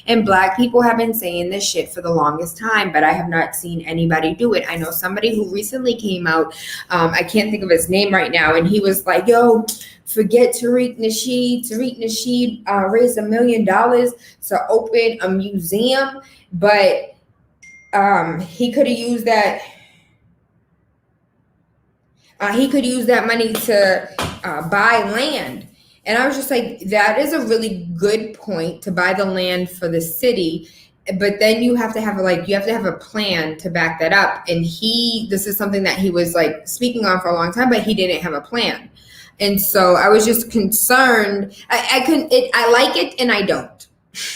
And Black people have been saying this shit for the longest time, but I have not seen anybody do it. I know somebody who recently came out, I can't think of his name right now, and he was like, yo, forget Tariq Nasheed. Tariq Nasheed raised $1 million to open a museum, but he could have used that. He could use that money to buy land. And I was just like, that is a really good point, to buy the land for the city. But then you have to have a plan to back that up. And this is something that he was like speaking on for a long time, but he didn't have a plan. And so I was just concerned. I like it and I don't.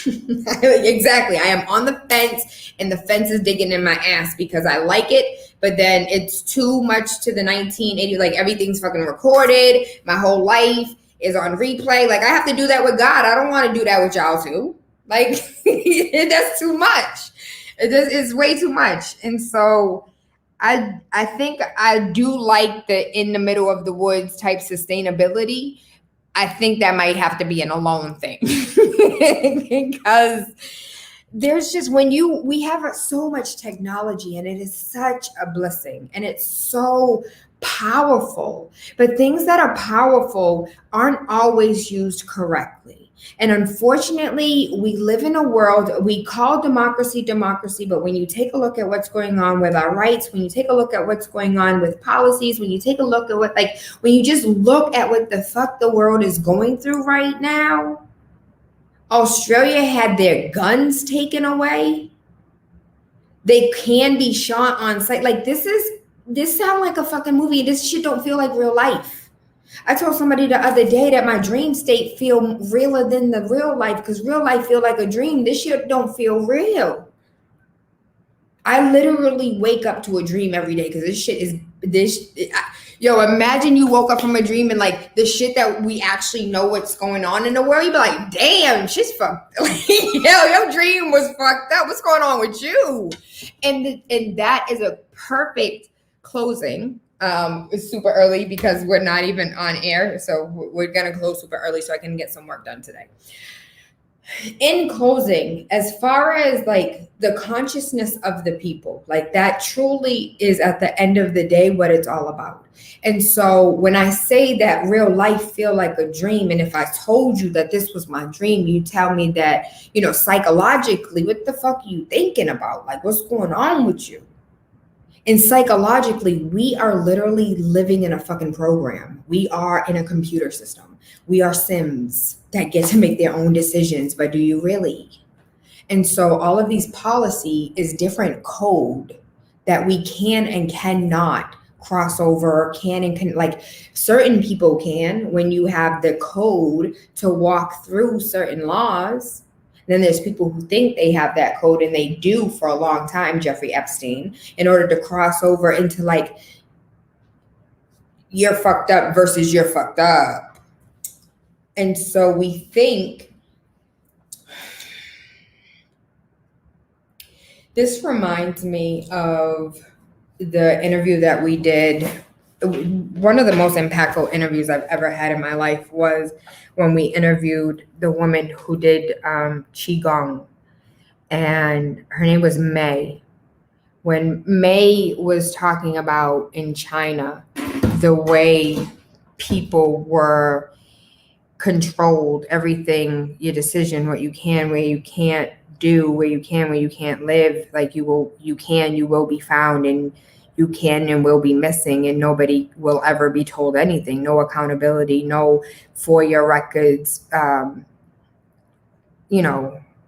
Exactly. I am on the fence, and the fence is digging in my ass because I like it, but then it's too much to the 1980s. Like, everything's fucking recorded. My whole life is on replay. Like, I have to do that with God. I don't want to do that with y'all too. Like, that's too much. It's way too much. And so I think I do like the in the middle of the woods type sustainability. I think that might have to be an alone thing because there's just, we have so much technology, and it is such a blessing, and it's so powerful, but things that are powerful aren't always used correctly. And unfortunately, we live in a world, we call democracy, but when you take a look at what's going on with our rights, when you take a look at what's going on with policies, when you take a look at when you just look at what the fuck the world is going through right now, Australia had their guns taken away. They can be shot on sight. Like this sounds like a fucking movie. This shit don't feel like real life. I told somebody the other day that my dream state feel realer than the real life because real life feel like a dream. This shit don't feel real. I literally wake up to a dream every day because imagine you woke up from a dream and like the shit that we actually know what's going on in the world. You'd be like, damn, shit's fucked. Your dream was fucked up. What's going on with you? And that is a perfect closing. It's super early because we're not even on air. So we're going to close super early so I can get some work done today. In closing, as far as like the consciousness of the people, like that truly is at the end of the day what it's all about. And so when I say that real life feel like a dream, and if I told you that this was my dream, you tell me that, psychologically, what the fuck are you thinking about? Like, what's going on with you? And psychologically, we are literally living in a fucking program. We are in a computer system. We are Sims that get to make their own decisions, but do you really? And so all of these policy is different code that we can and cannot cross over, like certain people can when you have the code to walk through certain laws. Then there's people who think they have that code and they do for a long time, Jeffrey Epstein, in order to cross over into like, you're fucked up versus you're fucked up. And so we think, this reminds me of the interview that we did. One of the most impactful interviews I've ever had in my life was when we interviewed the woman who did Qigong, and her name was May. When May was talking about in China, the way people were controlled, everything, your decision, what you can, where you can't do, where you can, where you can't live, like you will be found, and you can and will be missing, and nobody will ever be told anything. No accountability, no FOIA records,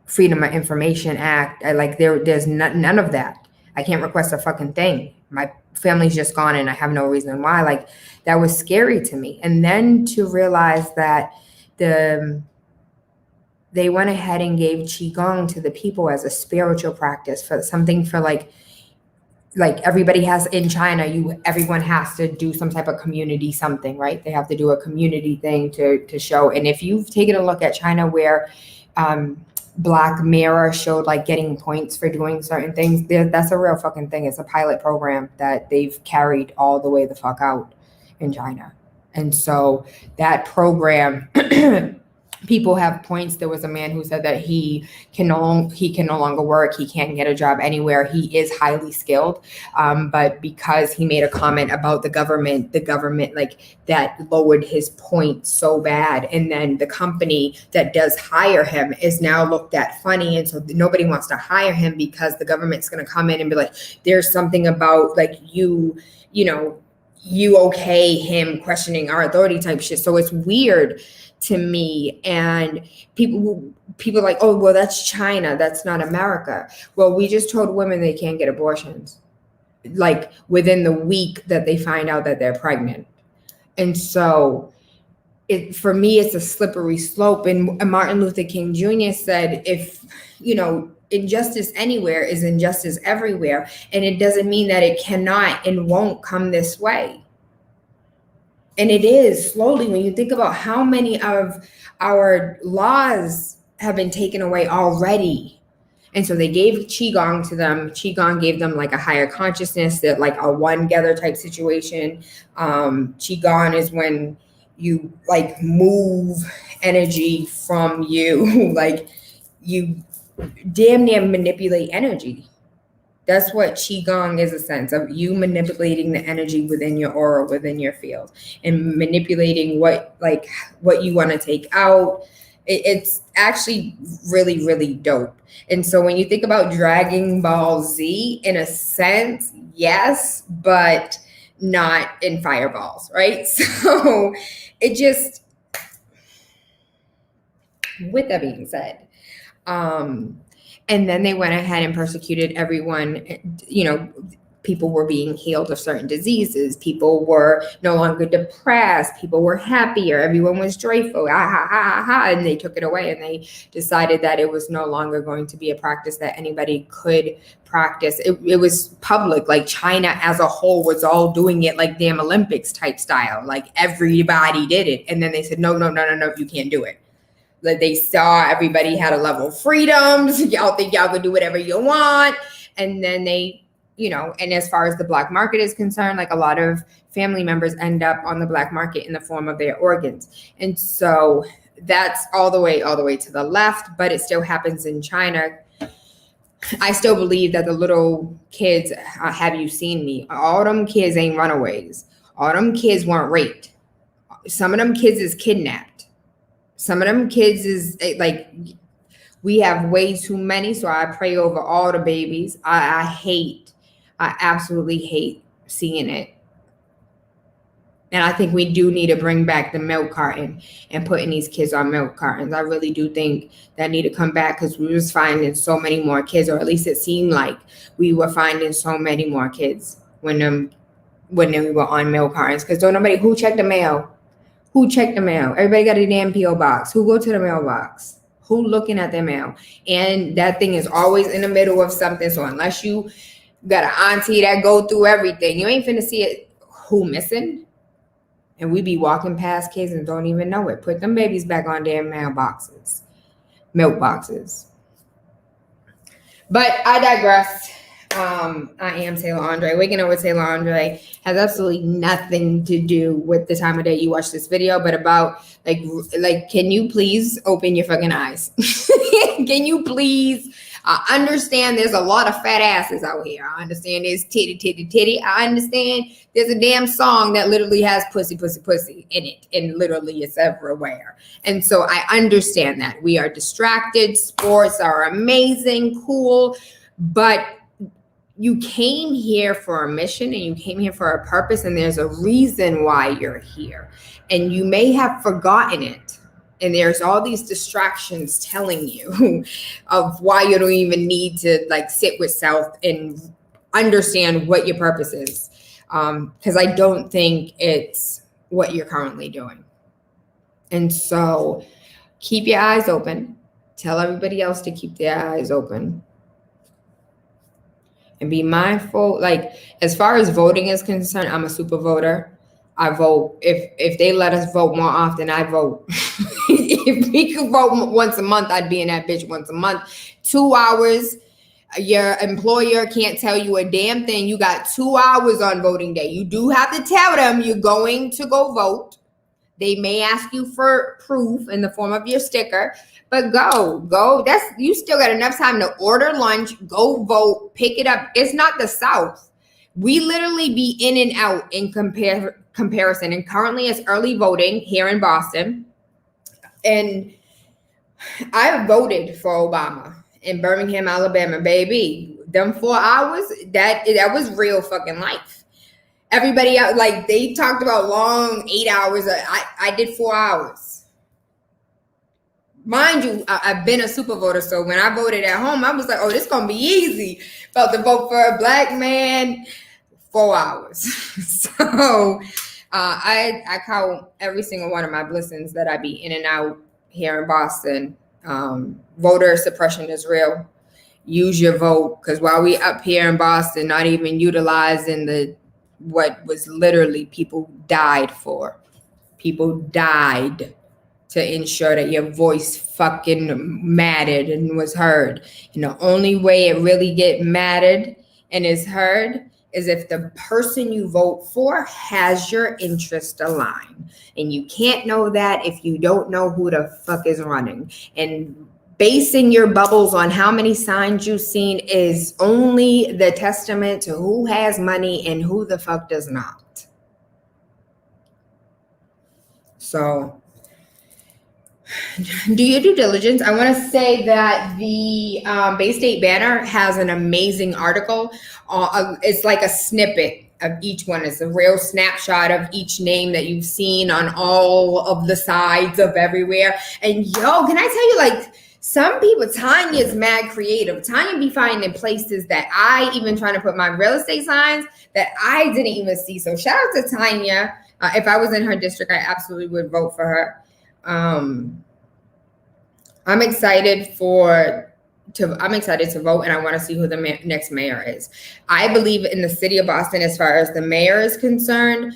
Freedom of Information Act. There's none of that. I can't request a fucking thing. My family's just gone and I have no reason why. Like, that was scary to me. And then to realize that they went ahead and gave Qigong to the people as a spiritual practice, for something for like everybody has in China, everyone has to do some type of community something, right? They have to do a community thing to show. And if you've taken a look at China where Black Mirror showed like getting points for doing certain things, that's a real fucking thing. It's a pilot program that they've carried all the way the fuck out in China. And so that program, people have points. There was a man who said that he can no longer work. He can't get a job anywhere. He is highly skilled. But because he made a comment about the government like that lowered his points so bad. And then the company that does hire him is now looked at funny. And so nobody wants to hire him because the government's going to come in and be like, there's something about like you okay him questioning our authority type shit. So it's weird to me. And people are like, oh, well, that's China, that's not America. Well, we just told women they can't get abortions like within the week that they find out that they're pregnant. And so for me, it's a slippery slope. And Martin Luther King Jr. said, if, injustice anywhere is injustice everywhere. And it doesn't mean that it cannot and won't come this way. And it is slowly, when you think about how many of our laws have been taken away already. And so they gave Qigong to them. Qigong gave them like a higher consciousness, that like a one together type situation. Qigong is when you like move energy from you, like you damn near manipulate energy. That's what Qigong is, a sense of you manipulating the energy within your aura, within your field, and manipulating what you want to take out, It's actually really, really dope. And so when you think about Dragon Ball Z, in a sense, yes, but not in fireballs, right? So it just, with that being said, and then they went ahead and persecuted everyone. You know, people were being healed of certain diseases. People were no longer depressed. People were happier. Everyone was joyful. And they took it away, and they decided that it was no longer going to be a practice that anybody could practice. It was public. Like China as a whole was all doing it like damn Olympics type style. Like everybody did it. And then they said, no, you can't do it. Like they saw everybody had a level of freedoms. Y'all think y'all could do whatever you want. And then they, you know, and as far as the black market is concerned, like a lot of family members end up on the black market in the form of their organs. And so that's all the way to the left, but it still happens in China. I still believe that the little kids, have you seen me? All them kids ain't runaways. All them kids weren't raped. Some of them kids is kidnapped. Some of them kids is like, we have way too many. So I pray over all the babies. I absolutely hate seeing it. And I think we do need to bring back the milk carton and putting these kids on milk cartons. I really do think that need to come back, because we was finding so many more kids, or at least it seemed like we were finding so many more kids when we were on milk cartons. Because don't nobody, who checked the mail? Who checked the mail? Everybody got a damn P.O. box. Who go to the mailbox? Who looking at their mail? And that thing is always in the middle of something. So unless you got an auntie that go through everything, you ain't finna see it. Who missing? And we be walking past kids and don't even know it. Put them babies back on their mailboxes, milk boxes. But I digress. I am TaylaAndre. Waking Up with TaylaAndre has absolutely nothing to do with the time of day you watch this video, but about like, can you please open your fucking eyes? Can you please understand there's a lot of fat asses out here. I understand there's titty. I understand there's a damn song that literally has pussy in it, and literally it's everywhere. And so I understand that. We are distracted. Sports are amazing, cool, but you came here for a mission, and you came here for a purpose, and there's a reason why you're here. And you may have forgotten it. And there's all these distractions telling you of why you don't even need to like sit with self and understand what your purpose is. Because I don't think it's what you're currently doing. And so keep your eyes open. Tell everybody else to keep their eyes open. And be mindful. Like, as far as voting is concerned, I'm a super voter. I vote. If they let us vote more often, I vote. If we could vote once a month, I'd be in that bitch once a month. 2 hours. Your employer can't tell you a damn thing. You got 2 hours on voting day. You do have to tell them you're going to go vote. They may ask you for proof in the form of your sticker, but go. You still got enough time to order lunch, go vote, pick it up. It's not the South. We literally be in and out in comparison. And currently it's early voting here in Boston. And I voted for Obama in Birmingham, Alabama, baby. Them 4 hours, that was real fucking life. Everybody else, like, they talked about long 8 hours. I did 4 hours. Mind you, I've been a super voter, so when I voted at home, I was like, oh, this is going to be easy. About to vote for a black man, 4 hours. So I count every single one of my blessings that I be in and out here in Boston. Voter suppression is real. Use your vote, because while we up here in Boston, not even utilizing what was literally people died for. People died to ensure that your voice fucking mattered and was heard. And the only way it really get mattered and is heard is if the person you vote for has your interest aligned. And you can't know that if you don't know who the fuck is running. And basing your bubbles on how many signs you've seen is only the testament to who has money and who the fuck does not. So do your due diligence. I want to say that the Bay State Banner has an amazing article. It's like a snippet of each one. It's a real snapshot of each name that you've seen on all of the sides of everywhere. And yo, can I tell you, like, some people, Tanya's mad creative. Tanya be finding places that I even trying to put my real estate signs that I didn't even see. So shout out to Tanya. If I was in her district, I absolutely would vote for her. I'm excited to vote, and I want to see who the next mayor is. I believe in the city of Boston, as far as the mayor is concerned,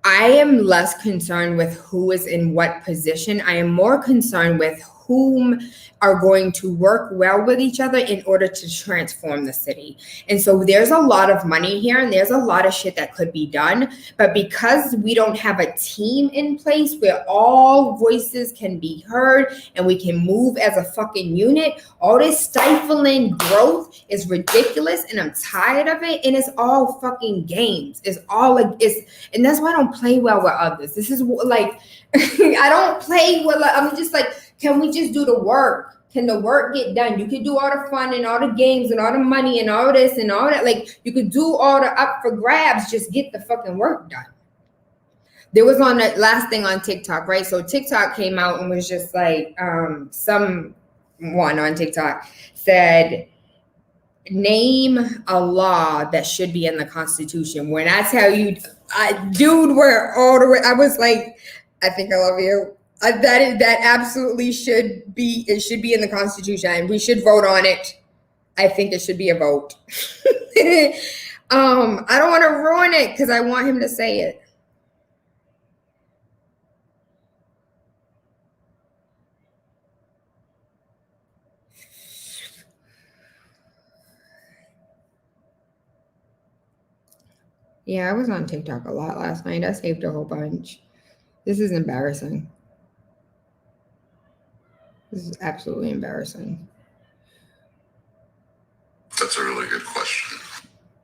I am less concerned with who is in what position. I am more concerned with whom are going to work well with each other in order to transform the city. And so there's a lot of money here and there's a lot of shit that could be done. But because we don't have a team in place where all voices can be heard and we can move as a fucking unit, all this stifling growth is ridiculous and I'm tired of it. And it's all fucking games. It's all like, and that's why I don't play well with others. This is like, I don't play well. I'm just like, can we just do the work? Can the work get done? You can do all the fun and all the games and all the money and all this and all that. Like, you could do all the up for grabs. Just get the fucking work done. There was on that last thing on TikTok, right? So TikTok came out and was just like, someone on TikTok said, name a law that should be in the Constitution. When I tell you, dude, we're all the way. I was like, I think I love you. That absolutely should be. It should be in the Constitution, and we should vote on it. I think it should be a vote. I don't want to ruin it because I want him to say it. Yeah, I was on TikTok a lot last night. I saved a whole bunch. This is embarrassing. This is absolutely embarrassing. That's a really good question.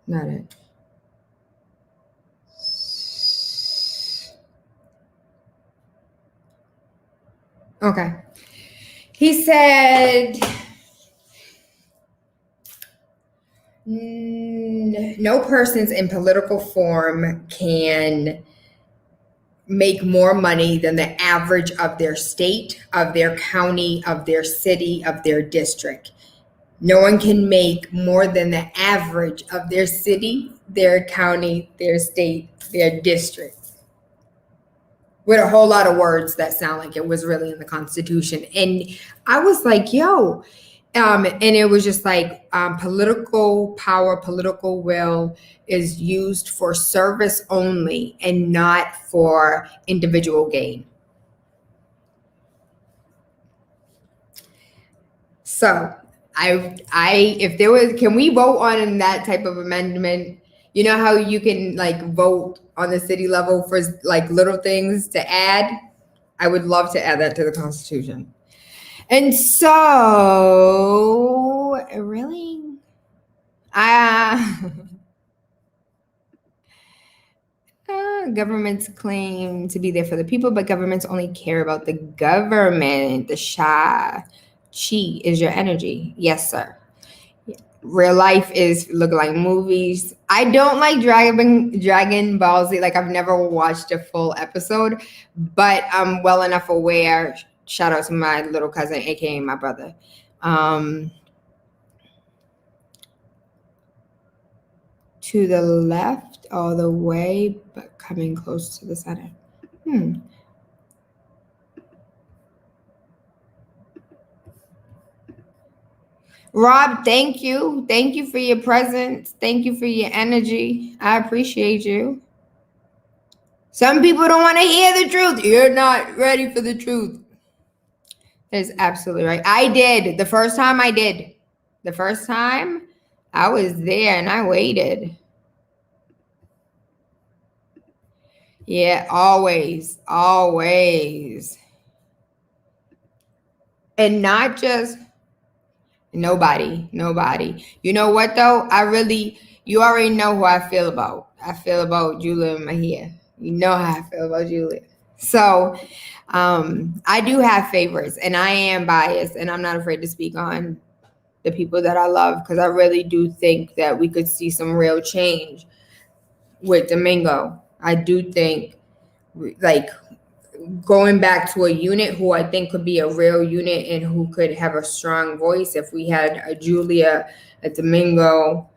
Not it. Okay. He said, no persons in political form can make more money than the average of their state, of their county, of their city, of their district. No one can make more than the average of their city, their county, their state, their district. With a whole lot of words that sound like it was really in the Constitution. And I was like, yo, and it was just like political power, political will is used for service only and not for individual gain. So if there was, can we vote on that type of amendment? You know how you can like vote on the city level for like little things to add? I would love to add that to the Constitution. And so, really, governments claim to be there for the people, but governments only care about the government. The chi is your energy. Yes, sir. Real life is look like movies. I don't like Dragon Ball Z. Like, I've never watched a full episode, but I'm well enough aware. Shout out to my little cousin, aka my brother. To the left all the way, but coming close to the center. Rob, thank you. Thank you for your presence. Thank you for your energy. I appreciate you. Some people don't want to hear the truth. You're not ready for the truth. That is absolutely right. I did. The first time I did. The first time I was there and I waited. Yeah, always. Always. And not just nobody. You know what though? You already know who I feel about. I feel about Julia and Mahia. You know how I feel about Julia. So I do have favorites, and I am biased, and I'm not afraid to speak on the people that I love, because I really do think that we could see some real change with Domingo. I do think, like, going back to a unit who I think could be a real unit and who could have a strong voice. If we had a Julia, a Domingo,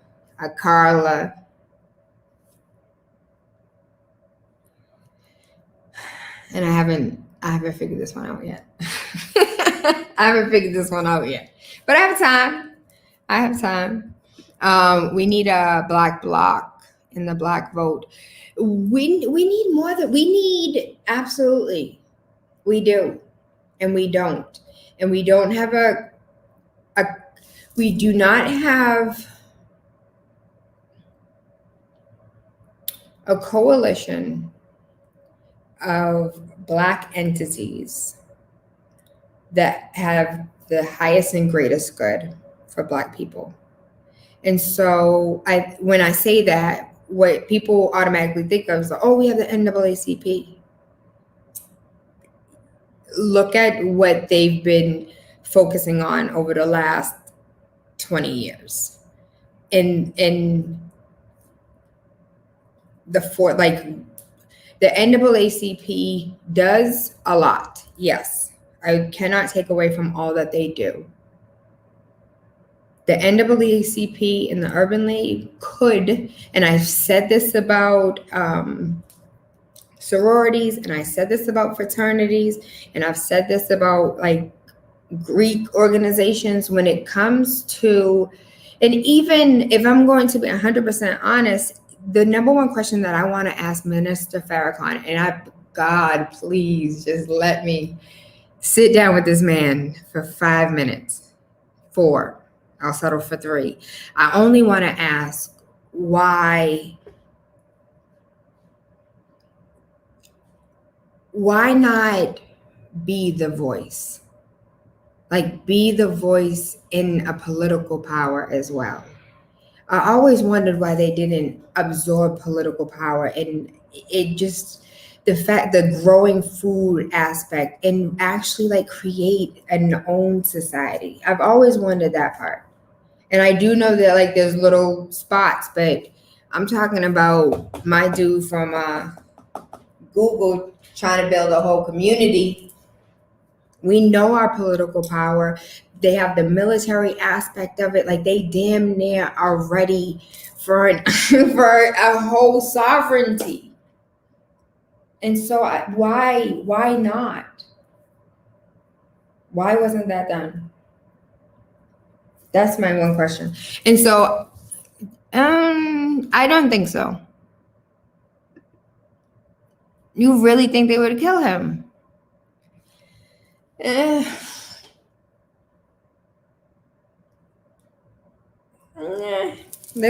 a Carla, and I haven't figured this one out yet. I haven't figured this one out yet, but I have time. We need a Black bloc in the Black vote. We need more than we need. Absolutely, we do, and we don't, and we don't have we do not have a coalition of Black entities that have the highest and greatest good for Black people. And so when I say that, what people automatically think of is, oh, we have the NAACP. Look at what they've been focusing on over the last 20 years. In the NAACP does a lot. Yes, I cannot take away from all that they do. The NAACP and the Urban League could, and I've said this about sororities, and I said this about fraternities, and I've said this about like Greek organizations when it comes to, and even if I'm going to be 100% honest, the number one question that I want to ask Minister Farrakhan, and God, please just let me sit down with this man for 5 minutes, 4. I'll settle for 3. I only want to ask why not be the voice? Like, be the voice in a political power as well. I always wondered why they didn't absorb political power, and it just, the growing food aspect, and actually like create an own society. I've always wondered that part. And I do know that like there's little spots, but I'm talking about my dude from Google trying to build a whole community. We know our political power. They have the military aspect of it. Like, they damn near are ready for a whole sovereignty. And so why not? Why wasn't that done? That's my one question. And so I don't think so. You really think they would kill him? They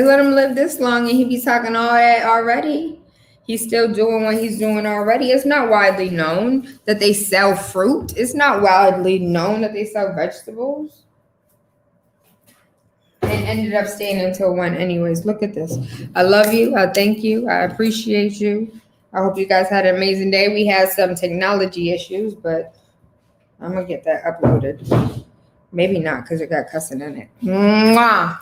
let him live this long and he be talking all that already. He's still doing what he's doing already. It's not widely known that they sell fruit. It's not widely known that they sell vegetables. And ended up staying until 1 anyways. Look at this. I love you. I thank you. I appreciate you. I hope you guys had an amazing day. We had some technology issues, but I'm going to get that uploaded. Maybe not, because it got cussing in it. Mwah.